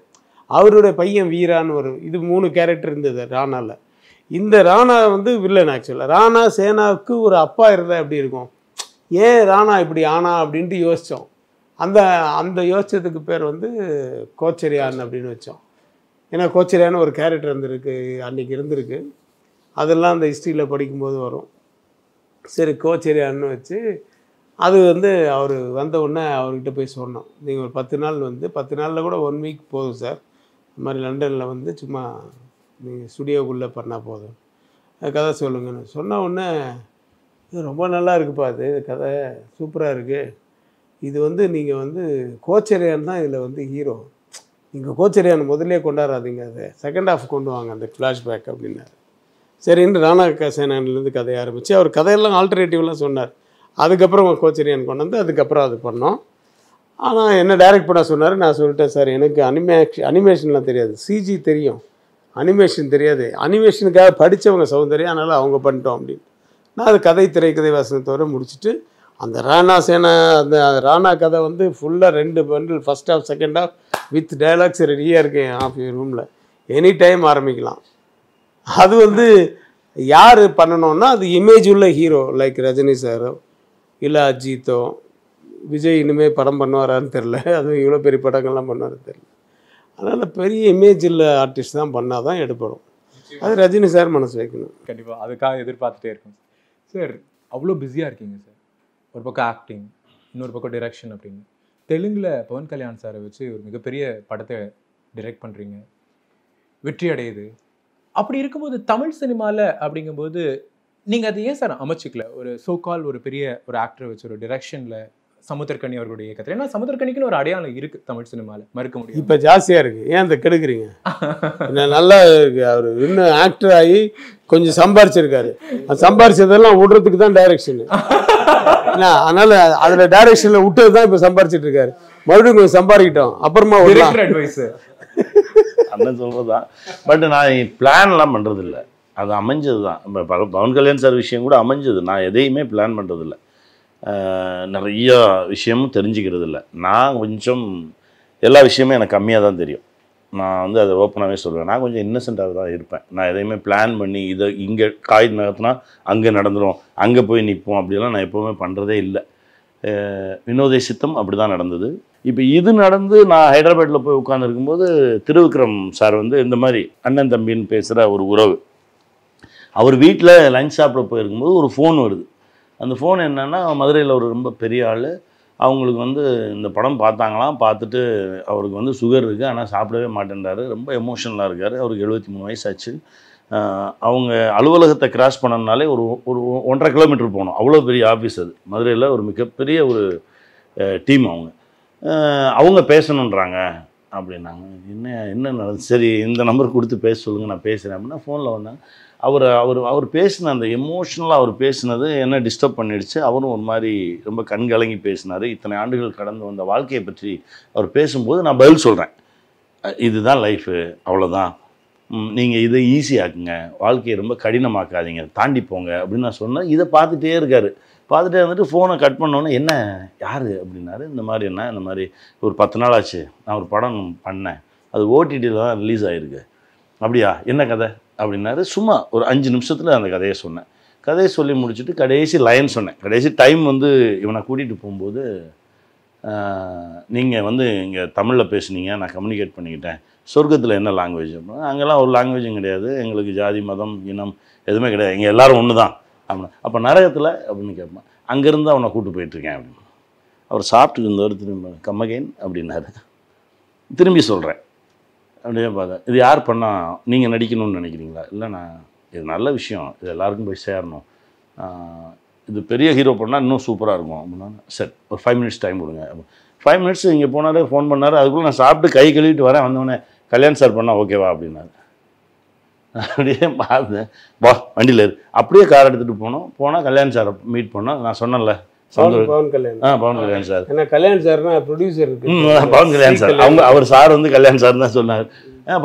S4: அவருடைய பையன் வீரான்னு இது 3 கேரக்டர் இருந்தது ராணாவில். இந்த ராணா வந்து வில்லன். ஆக்சுவலாக ராணா சேனாவுக்கு ஒரு அப்பா இருந்தால் எப்படி இருக்கும், ஏன் ராணா இப்படி ஆனா அப்படின்ட்டு யோசித்தோம். அந்த யோசித்ததுக்கு பேர் வந்து கோச்சரியான் அப்படின்னு வச்சோம். ஏன்னா கோச்சரியான்னு ஒரு கேரக்டர் இருந்திருக்கு, அன்றைக்கி இருந்திருக்கு, அதெல்லாம் அந்த ஹிஸ்ட்ரியில் படிக்கும்போது வரும். சரி கோச்சரியான்னு வச்சு அது வந்து அவர் வந்த உடனே அவர்கிட்ட போய் சொன்னோம், நீங்கள் ஒரு 10 நாள் வந்து 10 நாளில் கூட 1 வீக் போதும் சார், இந்த மாதிரி லண்டனில் வந்து சும்மா நீங்கள் ஸ்டுடியோக்குள்ளே பண்ணால் போதும், கதை சொல்லுங்கன்னு சொன்ன உடனே இது ரொம்ப நல்லா இருக்குப்பா, அது கதை சூப்பராக இருக்குது, இது வந்து நீங்கள் வந்து கோச்சரியான் தான் இதில் வந்து ஹீரோ, நீங்கள் கோச்சரியான் முதல்லே கொண்டாடாதீங்க, அதை செகண்ட் ஹாஃப் கொண்டு வாங்க அந்த ஃப்ளாஷ்பேக் அப்படின்னாரு. சரின்னு ராணா சேனான்லேருந்து கதையை ஆரம்பித்து அவர் கதையெல்லாம் ஆல்டர்னேட்டிவ்லாம் சொன்னார். அதுக்கப்புறம் கோச்சரியான் கொண்டு வந்து அதுக்கப்புறம் அது பண்ணோம். ஆனால் என்ன டைரக்ட் பண்ண சொன்னார், நான் சொல்லிட்டேன் சார் எனக்கு அனிமேஷன்லாம் தெரியாது, சிஜி தெரியும், அனிமேஷன் தெரியாது, அனிமேஷனுக்காக படித்தவங்க சௌந்தர்யா, அதனால் அவங்க பண்ணிட்டோம் அப்படின்னு. நான் அது கதை திரைக்கதை வசனத்தோடு முடிச்சுட்டு அந்த ராணா சேனா அந்த ராணா கதை வந்து ஃபுல்லாக 2 bundle first half second half with dialogues ரெடியாக இருக்கேன் ஆஃப் ரூமில், எனி டைம் ஆரம்பிக்கலாம். அது வந்து யார் பண்ணணும்னா அது இமேஜ் உள்ள ஹீரோ லைக் ரஜினி சாரோ இல்லை அஜித்தோ, விஜய் இனிமேல் படம் பண்ணுவாரான்னு தெரில, அதுவும் இவ்வளோ பெரிய படங்கள்லாம் பண்ணுவாருன்னு தெரில. அதனால் பெரிய இமேஜ் உள்ள ஆர்டிஸ்ட் தான் பண்ணால் தான் எடுப்படும். அது ரஜினி சார் மனசு வைக்கணும்.
S2: கண்டிப்பாக அதுக்காக எதிர்பார்த்துட்டே இருக்கும் சார். அவ்வளோ பிஸியாக இருக்கீங்க சார், ஒரு பக்கம் ஆக்டிங், இன்னொரு பக்கம் டிரெக்ஷன் அப்படின்னு. தெலுங்கில் பவன் கல்யாண் சாரை வச்சு ஒரு மிகப்பெரிய படத்தை டிரெக்ட் பண்ணுறீங்க, வெற்றி அடையுது. அப்படி இருக்கும்போது தமிழ் சினிமாவில் அப்படிங்கும்போது நீங்கள் அது ஏன் சார் அமைச்சிக்கல? ஒரு சோகால் ஒரு பெரிய ஒரு ஆக்டரை வச்சு ஒரு டிரெக்ஷனில் சமுத்திரக்கனி அவர்களுடைய இயக்கத்தில், ஏன்னா சமுத்திரக்கனிக்குன்னு ஒரு அடையாளம் இருக்குது தமிழ் சினிமாவில், மறுக்க முடியும்.
S4: இப்போ ஜாஸ்தியாக இருக்குது, ஏன் அந்த கெடுக்குறீங்க? நல்லா இருக்குது, அவர் இன்னும் ஆக்டர் ஆகி கொஞ்சம் சம்பாரிச்சிருக்காரு, அது சம்பாரிச்சதெல்லாம் விடுறதுக்கு தான் டைரக்ஷனு. அதனால் அதில் டைரக்ஷனில் விட்டது தான் இப்போ சம்பாரிச்சிட்டு இருக்காரு. மறுபடியும் கொஞ்சம் சம்பாதிக்கிட்டோம் அப்புறமா
S2: அட்வைஸ்
S3: அண்ணன் சொல்கிறதான். பட் நான் பிளான்லாம் பண்ணுறதில்ல, அது அமைஞ்சது தான். இப்போ பவன் கல்யாண் சார் விஷயம் கூட அமைஞ்சது, நான் எதையுமே பிளான் பண்ணுறதில்ல, நிறைய விஷயமும் தெரிஞ்சுக்கிறது இல்லை. நான் கொஞ்சம் எல்லா விஷயமும் எனக்கு கம்மியாக தான் தெரியும். நான் வந்து அதை ஓப்பனாகவே சொல்லுவேன், நான் கொஞ்சம் இன்னசென்ட்டாக தான் இருப்பேன். நான் எதையுமே பிளான் பண்ணி இதை இங்கே காய் நகர்த்தினா அங்கே நடந்துடும், அங்கே போய் நிற்போம் அப்படிலாம் நான் எப்போவுமே பண்ணுறதே இல்லை. வினோதை சித்தம் அப்படி தான் நடந்தது. இப்போ இது நடந்து நான் ஹைதராபாத்தில் போய் உட்காந்துருக்கும்போது திருவிக்ரம் சார் வந்து இந்த மாதிரி அண்ணன் தம்பின்னு பேசுகிற ஒரு உறவு, அவர் வீட்டில் லஞ்ச் சாப்பிட போயிருக்கும்போது ஒரு ஃபோன் வருது. அந்த ஃபோன் என்னென்னா, மதுரையில் ஒரு ரொம்ப பெரிய ஆள், அவங்களுக்கு வந்து இந்த படம் பார்த்தாங்களாம், பார்த்துட்டு அவருக்கு வந்து சுகர் இருக்குது ஆனால் சாப்பிடவே மாட்டேன்றாரு, ரொம்ப எமோஷனலாக இருக்கார், அவருக்கு 73 வயசாச்சு. அவங்க அலுவலகத்தை கிராஸ் பண்ணனாலே ஒரு 1.5 கிலோமீட்டர் போகணும், அவ்வளோ பெரிய ஆஃபீஸ் அது. மதுரையில் ஒரு மிகப்பெரிய ஒரு டீம். அவங்க பேசணுன்றாங்க அப்படின்னாங்க. என்ன நடந்து, சரி இந்த நம்பர் கொடுத்து பேச சொல்லுங்கள், நான் பேசுகிறேன் அப்படின்னா ஃபோனில் வந்தாங்க. அவர் பேசின அந்த எமோஷ்னலாக அவர் பேசினது என்ன டிஸ்டர்ப் பண்ணிடுச்சு. அவரும் ஒரு மாதிரி ரொம்ப கண்கலங்கி பேசினார். இத்தனை ஆண்டுகள் கடந்து வந்த வாழ்க்கையை பற்றி அவர் பேசும்போது நான் பதில் சொல்கிறேன், இதுதான் லைஃபு, அவ்வளோதான், நீங்கள் இதை ஈஸியாக்குங்க, வாழ்க்கையை ரொம்ப கடினமாக்காதீங்க, தாண்டி போங்க அப்படின்னு நான் சொன்னேன். இதை பார்த்துட்டே இருக்கார். பார்த்துட்டே வந்துட்டு ஃபோனை கட் பண்ணோன்னே, என்ன யார் அப்படின்னாரு. இந்த மாதிரி இந்த மாதிரி ஒரு 10 நாள் ஆச்சு, நான் ஒரு படம் பண்ணேன், அது ஓடிடியில் தான் ரிலீஸ் ஆகிருக்கு. அப்படியா, என்ன கதை அப்படின்னாரு. சும்மா ஒரு 5 நிமிஷத்தில் அந்த கதையை சொன்னேன். கதையை சொல்லி முடிச்சுட்டு கடைசி லைன் சொன்னேன். கடைசி டைம் வந்து இவனை கூட்டிகிட்டு போகும்போது, நீங்கள் வந்து இங்கே தமிழில் பேசுனீங்க, நான் கம்யூனிகேட் பண்ணிக்கிட்டேன், சொர்க்கத்தில் என்ன லாங்குவேஜ் அப்படின்னா, அங்கெல்லாம் ஒரு லாங்குவேஜும் கிடையாது, எங்களுக்கு ஜாதி மதம் இனம் எதுவுமே கிடையாது, இங்கே எல்லோரும் ஒன்று தான் அப்படின்னா. அப்போ நரகத்தில் அப்படின்னு கேட்பேன். அங்கேருந்து அவனை கூப்பிட்டு போயிட்டுருக்கேன் அப்படின்னு. அவர் சாப்பிட்டு இருந்தவர் திரும்ப கம்மகேன் அப்படின்னாரு. திரும்பி சொல்கிறேன், அப்படியே பார்த்தேன், இது யார் பண்ணால் நீங்கள் நடிக்கணும்னு நினைக்கிறீங்களா? இல்லை, நான் இது நல்ல விஷயம், இது எல்லாருக்கும் போய் சேரணும், இது பெரிய ஹீரோ பண்ணால் இன்னும் சூப்பராக இருக்கும் அப்படின்னா. சரி, ஒரு 5 மினிட்ஸ் டைம் கொடுங்க. 5 மினிட்ஸ் இங்கே போனார், ஃபோன் பண்ணார். அதுக்குள்ளே நான் சாப்பிட்டு கை கழுவிட்டு வரேன். வந்தோடனே கல்யாண் சார் பண்ணால் ஓகேவா அப்படின்னாரு. அப்படியே பார்த்தேன், வா வண்டியில் இரு. அப்படியே கார் எடுத்துகிட்டு போனால் கல்யாண் சாரை மீட் பண்ணோம். நான் சொன்னேன்ல,
S4: பவன் கல்யாண் சார். ஏன்னா கல்யாண் சார்னா ப்ரொடியூசர் இருக்கு,
S3: பவன் கல்யாண் சார். அவர் சார் வந்து கல்யாண் சார் தான் சொன்னார்.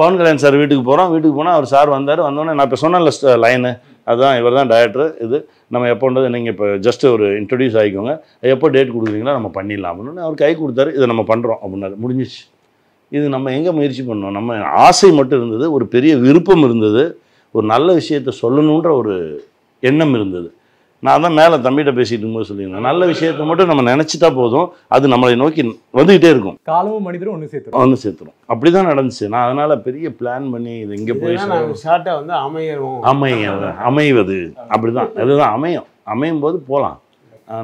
S3: பவன் கல்யாண் சார் வீட்டுக்கு போனால் அவர் சார் வந்தார். வந்தோடனே நான் இப்போ சொன்னேன்ல லைனு, அதுதான் இவர் தான் டைரக்டர், இது நம்ம எப்போன்றது நீங்கள் இப்போ ஜஸ்ட் ஒரு இன்ட்ரடியூஸ் ஆகிக்கோங்க, எப்போ டேட் கொடுக்குறீங்களோ நம்ம பண்ணிடலாம் அப்படின்னு அவர் கை கொடுத்தாரு. இதை நம்ம பண்ணுறோம் அப்படின்னாரு. முடிஞ்சிச்சு. இது நம்ம எங்கே முயற்சி பண்ணோம், நம்ம ஆசை மட்டும் இருந்தது, ஒரு பெரிய விருப்பம் இருந்தது, ஒரு நல்ல விஷயத்தை சொல்லணுன்ற ஒரு எண்ணம் இருந்தது. நான் தான் மேலே தம்பிகிட்ட பேசிட்டு இருக்கும்போது சொல்லியிருந்தேன், நல்ல விஷயத்தை மட்டும் நம்ம நினச்சிட்டா போதும், அது நம்மளை நோக்கி வந்துக்கிட்டே இருக்கும், காலமும் மனிதரும் ஒன்று சேர்த்துரும். அப்படி தான் நடந்துச்சு. நான் அதனால் பெரிய பிளான் பண்ணி இது இங்கே போய்
S4: ஷார்ட்டாக வந்து அமைவது அப்படி தான், அதுதான் அமையும் போது போகலாம்.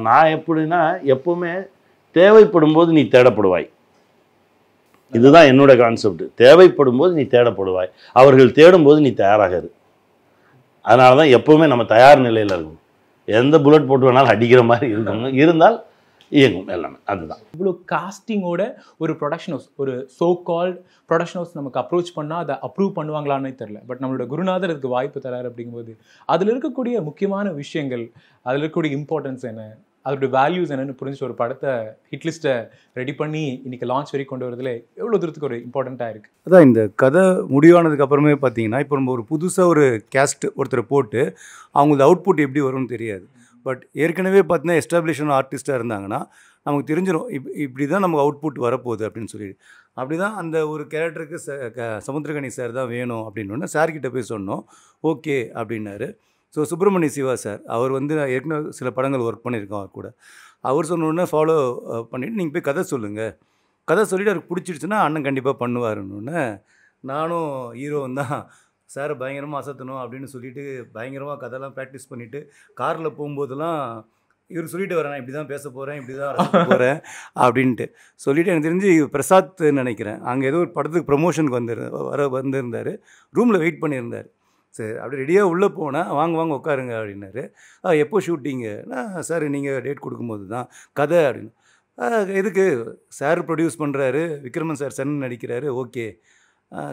S3: நான் எப்படின்னா எப்பவுமே தேவைப்படும் போது நீ தேடப்படுவாய். இதுதான் என்னோட கான்செப்ட். தேவைப்படும் போது நீ தேடப்படுவாய், அவர்கள் தேடும்போது நீ தயாராக இரு. அதனால தான் எப்பவுமே நம்ம தயார் நிலையில் இருக்கும். எந்த புல்லட் போட்டு வேணாலும் அடிக்கிற மாதிரி இருக்கணும், இருந்தால் இயங்கும் எல்லாமே. அதுதான்
S2: இவ்வளோ காஸ்டிங்கோட ஒரு ப்ரொடக்ஷன் ஹவுஸ், ஒரு சோ கால்ட் ப்ரொடக்ஷன் ஹவுஸ் நமக்கு அப்ரோச் பண்ணால் அதை அப்ரூவ் பண்ணுவாங்களான்னே தெரில. பட் நம்மளோட குருநாதர் அதுக்கு வாய்ப்பு தராரு அப்படிங்கும்போது அதில் இருக்கக்கூடிய முக்கியமான விஷயங்கள், அதில் இருக்கக்கூடிய இம்பார்ட்டன்ஸ் என்ன, அதோட வேல்யூஸ் என்னென்னு புரிஞ்சு ஒரு படத்தை ஹிட்லிஸ்ட்டை ரெடி பண்ணி இன்னைக்கு லான்ச் வரைக்கும் கொண்டு வரதுல எவ்வளோ தூரத்துக்கு ஒரு இம்பார்ட்டண்ட்டாக இருக்குது.
S6: அதான் இந்த கதை முடிவானதுக்கு அப்புறமே பார்த்தீங்கன்னா, இப்போ நம்ம ஒரு புதுசாக ஒரு கேஸ்ட் ஒருத்தரை போட்டு அவங்களது அவுட்புட் எப்படி வரும்னு தெரியாது. பட் ஏற்கனவே பார்த்தீங்கன்னா எஸ்டாப்ளிஷான ஆர்டிஸ்ட்டாக இருந்தாங்கன்னா நமக்கு தெரிஞ்சிடும் இப்படி தான் நமக்கு அவுட்புட் வரப்போகுது அப்படின்னு சொல்லிட்டு. அப்படி தான் அந்த ஒரு கேரக்டருக்கு சமுத்திரகனி சார் தான் வேணும் அப்படின்னு சார்கிட்ட போய் சொன்னோம். ஓகே அப்படின்னாரு. ஸோ சுப்பிரமணிய சிவா சார் அவர் வந்து ஏற்கனவே சில படங்கள் ஒர்க் பண்ணியிருக்கோம் அவர் கூட. அவர் சொன்னோடனே ஃபாலோ பண்ணிவிட்டு நீங்கள் போய் கதை சொல்லுங்கள், கதை சொல்லிவிட்டு அவருக்கு பிடிச்சிடுச்சுன்னா அண்ணன் கண்டிப்பாக பண்ணுவாருன்னு நானும் ஹீரோவும் தான் சாரை பயங்கரமாக அசத்தணும் அப்படின்னு சொல்லிட்டு பயங்கரமாக கதைலாம் ப்ராக்டிஸ் பண்ணிவிட்டு காரில் போகும்போதெல்லாம் இவர் சொல்லிட்டு வரேன், இப்படி தான் பேச போகிறேன், இப்படி தான் ரசிக்க போகிறேன் அப்படின்ட்டு சொல்லிவிட்டு எனக்கு தெரிஞ்சு பிரசாத் நினைக்கிறேன் அங்கே ஏதோ ஒரு படத்துக்கு ப்ரமோஷனுக்கு வந்திருந்தார். ரூமில் வெயிட் பண்ணியிருந்தார். சரி அப்படி ரெடியாக உள்ளே போனால் வாங்க உட்காருங்க அப்படின்னாரு. எப்போ ஷூட்டிங்கு? சார் நீங்கள் டேட் கொடுக்கும்போது தான் கதை அப்படின்னு. எதுக்கு? சார் ப்ரொடியூஸ் பண்ணுறாரு, விக்ரமன் சார் சன் நடிக்கிறாரு. ஓகே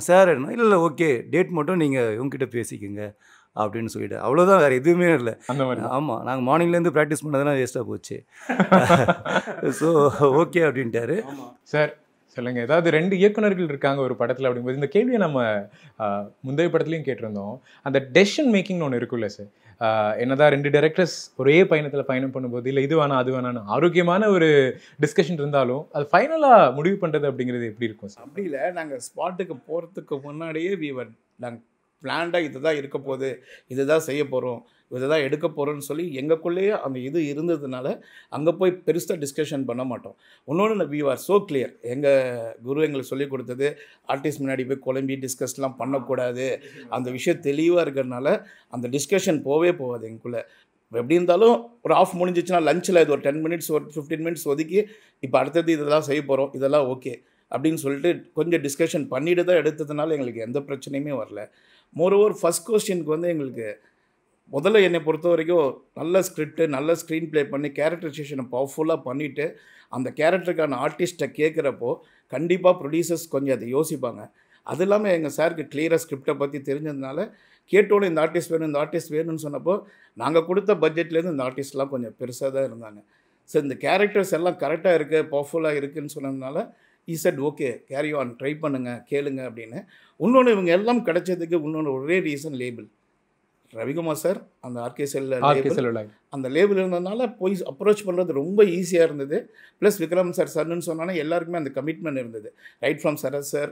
S6: சார் இல்லை ஓகே டேட் மட்டும் நீங்கள் இவங்ககிட்ட பேசிக்கோங்க அப்படின்னு சொல்லிட்டு அவ்வளோதான், வேறு எதுவுமே இல்லை. ஆமாம், நாங்கள் மார்னிங்லேருந்து ப்ராக்டிஸ் பண்ணதெல்லாம் வேஸ்ட்டாக போச்சு. ஸோ ஓகே அப்படின்ட்டாரு.
S2: சார் சொல்லுங்க, ஏதாவது 2 இயக்குனர்கள் இருக்காங்க ஒரு படத்தில் அப்படிங்கும்போது இந்த கேள்வியை நம்ம முந்தைய படத்துலையும் கேட்டிருந்தோம். அந்த டெசிஷன் மேக்கிங்னு ஒன்று இருக்குல்ல சார், என்னதான் 2 டைரக்டர்ஸ் ஒரே பயணத்தில் பயணம் பண்ணும்போது இல்லை இது வேணாம் அது வேணான்னு ஆரோக்கியமான ஒரு டிஸ்கஷன் இருந்தாலும் அது ஃபைனலாக முடிவு பண்ணுறது அப்படிங்கிறது எப்படி இருக்கும் சார்?
S5: அப்படி இல்லை, நாங்கள் ஸ்பாட்டுக்கு போகிறதுக்கு முன்னாடியே நாங்கள் பிளான்டாக இது தான் இருக்க போகுது, இது தான் செய்ய போகிறோம், இதை தான் எடுக்க போகிறோன்னு சொல்லி எங்களுக்குள்ளேயே அந்த இது இருந்ததுனால அங்கே போய் பெருசாக டிஸ்கஷன் பண்ண மாட்டோம். இன்னொன்று வி ஆர் ஸோ கிளியர். எங்கள் குரு எங்களுக்கு சொல்லிக் கொடுத்தது ஆர்டிஸ்ட் முன்னாடி போய் குழம்பி டிஸ்கஸ்லாம் பண்ணக்கூடாது. அந்த விஷயம் தெளிவாக இருக்கிறதுனால அந்த டிஸ்கஷன் போகாது எங்களுக்குள்ளே. எப்படி இருந்தாலும் ஒரு ஆஃப் முடிஞ்சிச்சுன்னா லஞ்சில் இது ஒரு 10 மினிட்ஸ் ஒரு 15 மினிட்ஸ் ஒதுக்கி இப்போ அடுத்தது இதெல்லாம் செய்ய போகிறோம், இதெல்லாம் ஓகே அப்படின்னு சொல்லிட்டு கொஞ்சம் டிஸ்கஷன் பண்ணிட்டு தான் எடுத்ததுனால எங்களுக்கு எந்த பிரச்சனையுமே வரல. மோரோவர் ஃபஸ்ட் கொஸ்டினுக்கு வந்து எங்களுக்கு முதல்ல என்னை பொறுத்த வரைக்கும் நல்ல ஸ்கிரிப்டு, நல்ல ஸ்க்ரீன் ப்ளே பண்ணி கேரக்டரைசேஷனை பவர்ஃபுல்லாக பண்ணிவிட்டு அந்த கேரக்டருக்கான ஆர்டிஸ்ட்டை கேட்குறப்போ கண்டிப்பாக ப்ரொடியூசர்ஸ் கொஞ்சம் அதை யோசிப்பாங்க. அது இல்லாமல் எங்கள் சாருக்கு கிளியராக ஸ்கிரிப்டை பற்றி தெரிஞ்சதுனால கேட்டோட இந்த ஆர்டிஸ்ட் வேணும் இந்த ஆர்டிஸ்ட் வேணும்னு சொன்னப்போ நாங்கள் கொடுத்த பட்ஜெட்லேருந்து இந்த ஆர்டிஸ்ட்லாம் கொஞ்சம் பெருசாக தான் இருந்தாங்க. ஸோ இந்த கேரக்டர்ஸ் எல்லாம் கரெக்டாக இருக்குது, பவர்ஃபுல்லாக இருக்குதுன்னு சொன்னதுனால ஈசட் ஓகே கேரி ஆன், ட்ரை பண்ணுங்கள், கேளுங்க அப்படின்னு. இன்னொன்று இவங்க எல்லாம் கிடைச்சதுக்கு இன்னொன்று ஒரே ரீசன் லேபிள். ரவிக்குமார் சார் அந்த ஆர்கேசெல் அந்த லேபிள் இருந்ததுனால போய் அப்ரோச் பண்ணுறது ரொம்ப ஈஸியாக இருந்தது. ப்ளஸ் விக்ரம் சார் சன்னு சொன்னாலே எல்லாருக்குமே அந்த கமிட்மெண்ட் இருந்தது. ரைட் ஃப்ரம் சரத் சார்,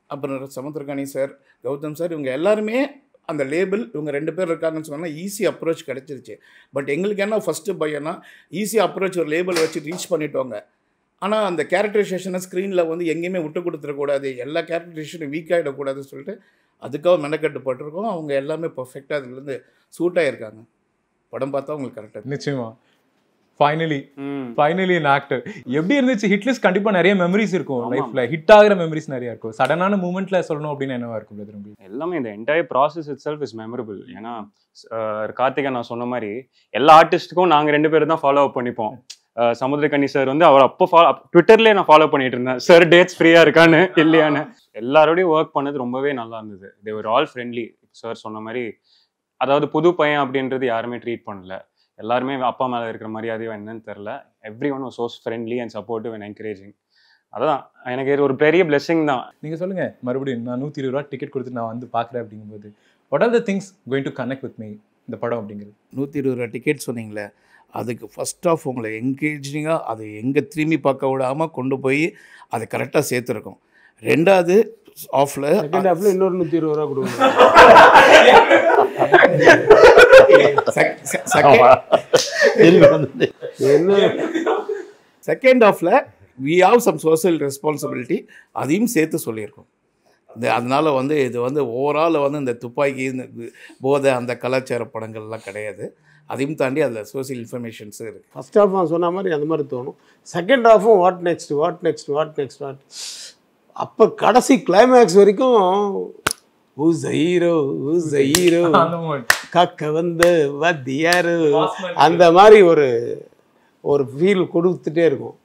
S5: அப்புறம் சமுத்திரகாணி சார், கௌதம் சார், இவங்க எல்லாருமே அந்த லேபிள் இவங்க 2 பேர் இருக்காங்கன்னு சொன்னால் ஈஸி அப்ரோச் கிடச்சிருச்சு. பட் எங்களுக்கு என்ன ஃபஸ்ட்டு பையனா ஈஸி அப்ரோச் ஒரு லேபிள் வச்சு ரீச் பண்ணிட்டோங்க. ஆனால் அந்த கேரக்டரைசேஷனை ஸ்க்ரீனில் வந்து எங்கேயுமே விட்டு கொடுத்துடக்கூடாது, எல்லா கேரக்டரைசேஷனும் வீக் ஆகிடக்கூடாதுன்னு சொல்லிட்டு அதுக்காக மெனக்கட்டுப்பட்டிருக்கோம். அவங்க எல்லாமே பர்ஃபெக்டாக அதுலேருந்து சூட் ஆகியிருக்காங்க. படம் பார்த்தா உங்களுக்கு கரெக்டாக
S2: நிச்சயமா. Finally an actor. எப்படி இருந்துச்சு? ஹிட்லிஸ்ட் கண்டிப்பா நிறைய மெமரிஸ் இருக்கும் லைஃப்ல, ஹிட் ஆகிற மெமரிஸ் நிறைய இருக்கும். சடனான மூமெண்ட்ல சொல்லணும் அப்படின்னு என்னவா இருக்கும் உங்களுக்கு?
S7: எல்லாமே இந்த entire process it self is memorable. ஏன்னா கார்த்திகா நான் சொன்ன மாதிரி எல்லா ஆர்டிஸ்ட்டுக்கும் நாங்கள் 2 பேரும் தான் ஃபாலோ அப் பண்ணிப்போம். சமுத்திரகனி சார் வந்து அவர் அப்போ ட்விட்டர்லேயே நான் ஃபாலோ பண்ணிட்டு இருந்தேன், சார் டேட்ஸ் ஃப்ரீயாக இருக்கான்னு இல்லையான்னு. எல்லாரோடையும் ஒர்க் பண்ணது ரொம்பவே நல்லா இருந்தது. தே வர் ஆல் ஃப்ரெண்ட்லி. சார் சொன்ன மாதிரி அதாவது புது பையன் அப்படின்றது யாருமே ட்ரீட் பண்ணல. எல்லாருமே அப்பா மேலே இருக்கிற மரியாதையோ என்னன்னு தெரில. Every one was so friendly and supportive and encouraging. அதான் எனக்கு இது ஒரு பெரிய பிளெஸிங் தான்.
S2: நீங்கள் சொல்லுங்கள், மறுபடியும் நான் 120 ரூபா டிக்கெட் கொடுத்து நான் வந்து பார்க்குறேன் அப்படிங்கும்போது what are the things going to connect with me இந்த படம் அப்படிங்கிறது?
S5: 120 ரூபா டிக்கெட் சொன்னீங்களே, அதுக்கு ஃபஸ்ட் ஆஃப் உங்களை என்கேஜிங்காக அது எங்கே திரும்பி பார்க்க விடாமல் கொண்டு போய் அதை கரெக்டாக சேர்த்துருக்கோம். 2வது ஆஃபில்
S4: இன்னொரு 120 ரூபா கொடுக்கணும்.
S5: செகண்ட் ஆஃபில் we have some social responsibility, அதையும் சேர்த்து சொல்லியிருக்கோம். அதனால் வந்து இது வந்து ஓவரால் வந்து இந்த துப்பாக்கி இந்த போதை அந்த கலாச்சார படங்கள்லாம் கிடையாது. அதையும் தாண்டி அதில் சோசியல் இன்ஃபர்மேஷன்ஸும் இருக்குது.
S4: ஃபஸ்ட் ஹாஃப் நான் சொன்ன மாதிரி அந்த மாதிரி தோணும். செகண்ட் ஹாஃபும் வாட் நெக்ஸ்ட் அப்போ கடைசி கிளைமேக்ஸ் வரைக்கும் ஊஸ் ஹீரோ காக்க வந்து வாத்தியாரு அந்த மாதிரி ஒரு ஃபீல் கொடுத்துட்டே இருக்கும்.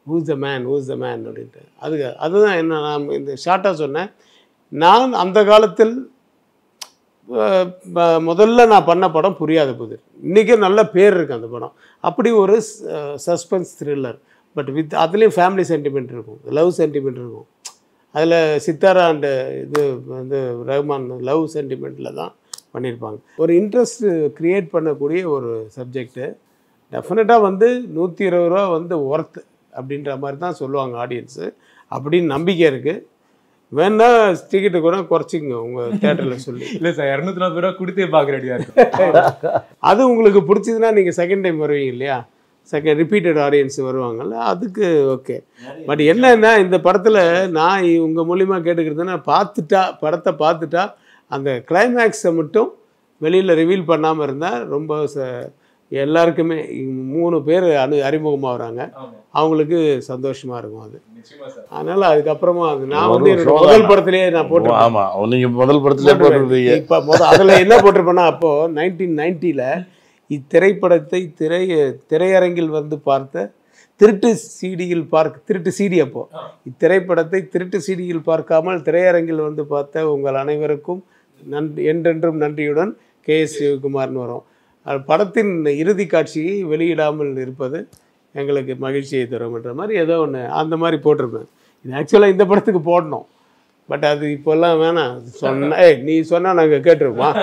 S4: ஊஸ் த மேன் அப்படின்ட்டு. அதுதான் என்ன நான் இந்த ஷார்ட்டாக சொன்னேன். நான் அந்த காலத்தில் முதல்ல நான் பண்ண படம் புரியாத புதிர். இன்றைக்கும் நல்ல பேர் இருக்குது அந்த படம். அப்படி ஒரு சஸ்பென்ஸ் த்ரில்லர், பட் வித் அதுலேயும் ஃபேமிலி சென்டிமெண்ட் இருக்கும், லவ் சென்டிமெண்ட் இருக்கும். அதில் சித்தாரா அண்டு இது வந்து ரஹ்மான் லவ் சென்டிமெண்ட்டில் தான் பண்ணியிருப்பாங்க. ஒரு இன்ட்ரெஸ்ட் க்ரியேட் பண்ணக்கூடிய ஒரு சப்ஜெக்டு. டெஃபினட்டாக வந்து 120 ரூபா வந்து ஒர்த்து அப்படின்ற மாதிரி தான் சொல்லுவாங்க ஆடியன்ஸு. அப்படின்னு நம்பிக்கை இருக்குது. வேணா டிக்கெட்டு கூட குறைச்சிங்க உங்கள் தேட்டரில் சொல்லி.
S2: இல்லை சார், 240 ரூபா கொடுத்தே பார்க்க ரெடியாக இருக்கும்.
S4: அது உங்களுக்கு பிடிச்சதுன்னா நீங்கள் செகண்ட் டைம் வருவீங்க இல்லையா, ரிப்பீட்டட் ஆடியன்ஸ் வருவாங்கள்ல, அதுக்கு ஓகே. பட் என்னன்னா இந்த படத்தில் நான் உங்கள் மூலிமா கேட்டுக்கிறதுன்னா, படத்தை பார்த்துட்டா அந்த கிளைமேக்ஸை மட்டும் வெளியில் ரிவீல் பண்ணாமல் இருந்தால் ரொம்ப எல்லாருக்குமே 3 பேர் அறிமுகமாக வராங்க, அவங்களுக்கு சந்தோஷமாக இருக்கும் அது. அதனால் அதுக்கப்புறமா நான் வந்து முதல் படத்துலேயே நான் போட்டிருப்பேன்.
S3: ஆமாம், நீங்கள் முதல் படத்துலேயே போட்டிருப்பீங்க.
S4: இப்போ அதில் என்ன போட்டிருப்பேன்னா, அப்போது 1990 இத்திரைப்படத்தை திரையரங்கில் வந்து பார்த்த திருட்டு சிடி அப்போ இத்திரைப்படத்தை திருட்டு சிடியில் பார்க்காமல் திரையரங்கில் வந்து பார்த்த உங்கள் அனைவருக்கும் என்றென்றும் நன்றியுடன் KS சிவகுமார்னு வரும். படத்தின் இறுதி காட்சியை வெளியிடாமல் இருப்பது எங்களுக்கு மகிழ்ச்சியை தரும் என்ற மாதிரி ஏதோ ஒன்று அந்த மாதிரி போட்டிருப்பேன். இது ஆக்சுவலாக இந்த படத்துக்கு போடணும், பட் அது இப்போல்லாம் வேணாம். நீ சொன்னால் நாங்கள் கேட்டிருப்போம்,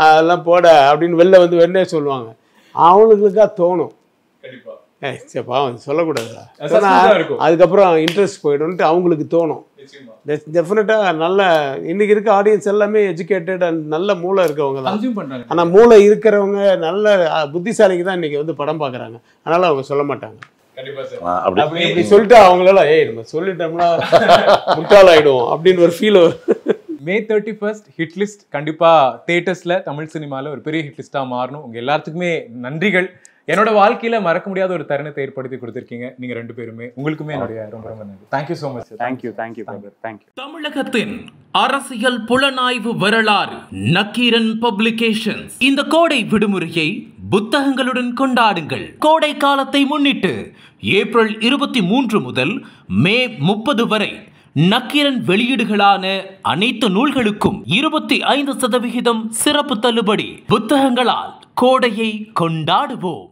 S4: அதெல்லாம் போட அப்படின்னு வெளில வந்து வெண்ணே சொல்லுவாங்க. அவங்களுக்கா தோணும், பாவம் சொல்லக்கூடாதுடா, அதுக்கப்புறம் இன்ட்ரெஸ்ட் போய்டும்ட்டு அவங்களுக்கு தோணும். டெஃபினட்டாக நல்ல இன்னைக்கு இருக்க ஆடியன்ஸ் எல்லாமே எஜுகேட்டட் அண்ட் நல்ல மூளை இருக்கவங்க தான். ஆனால் மூளை இருக்கிறவங்க நல்ல புத்திசாலிக்கு தான் இன்னைக்கு வந்து படம் பார்க்குறாங்க. அதனால் அவங்க சொல்ல மாட்டாங்க. அப்படி சொல்லிட்டு அவங்களால நம்ம சொல்லிட்டோம்னா முட்டாள் ஆயிடுவோம் அப்படின்னு ஒரு ஃபீல் வரும்.
S2: May 31st ஹிட் லிஸ்ட் கண்டிப்பாக தேட்டர்ஸில் தமிழ் சினிமாவில் ஒரு பெரிய ஹிட் லிஸ்ட்டாக மாறணும். உங்கள் எல்லாத்துக்குமே நன்றிகள். என்னோட வாழ்க்கையில் மறக்க முடியாத ஒரு தருணத்தை ஏற்படுத்தி கொடுத்துருக்கீங்க நீங்கள் 2 பேருமே. உங்களுக்குமே என்னுடைய ரொம்ப ரொம்ப நன்றி. Thank you so much.
S7: தேங்க்யூ.
S8: தமிழகத்தின் அரசியல் புலனாய்வு வரலாறு நக்கீரன் பப்ளிகேஷன்ஸ். இந்த கோடை விடுமுறையை புத்தகங்களுடன் கொண்டாடுங்கள். கோடை காலத்தை முன்னிட்டு ஏப்ரல் 23 முதல் மே 30 வரை நக்கீரன் வெளியீடுகளான அனைத்து நூல்களுக்கும் 25% சிறப்பு தள்ளுபடி. புத்தகங்களால் கோடையை கொண்டாடுவோம்.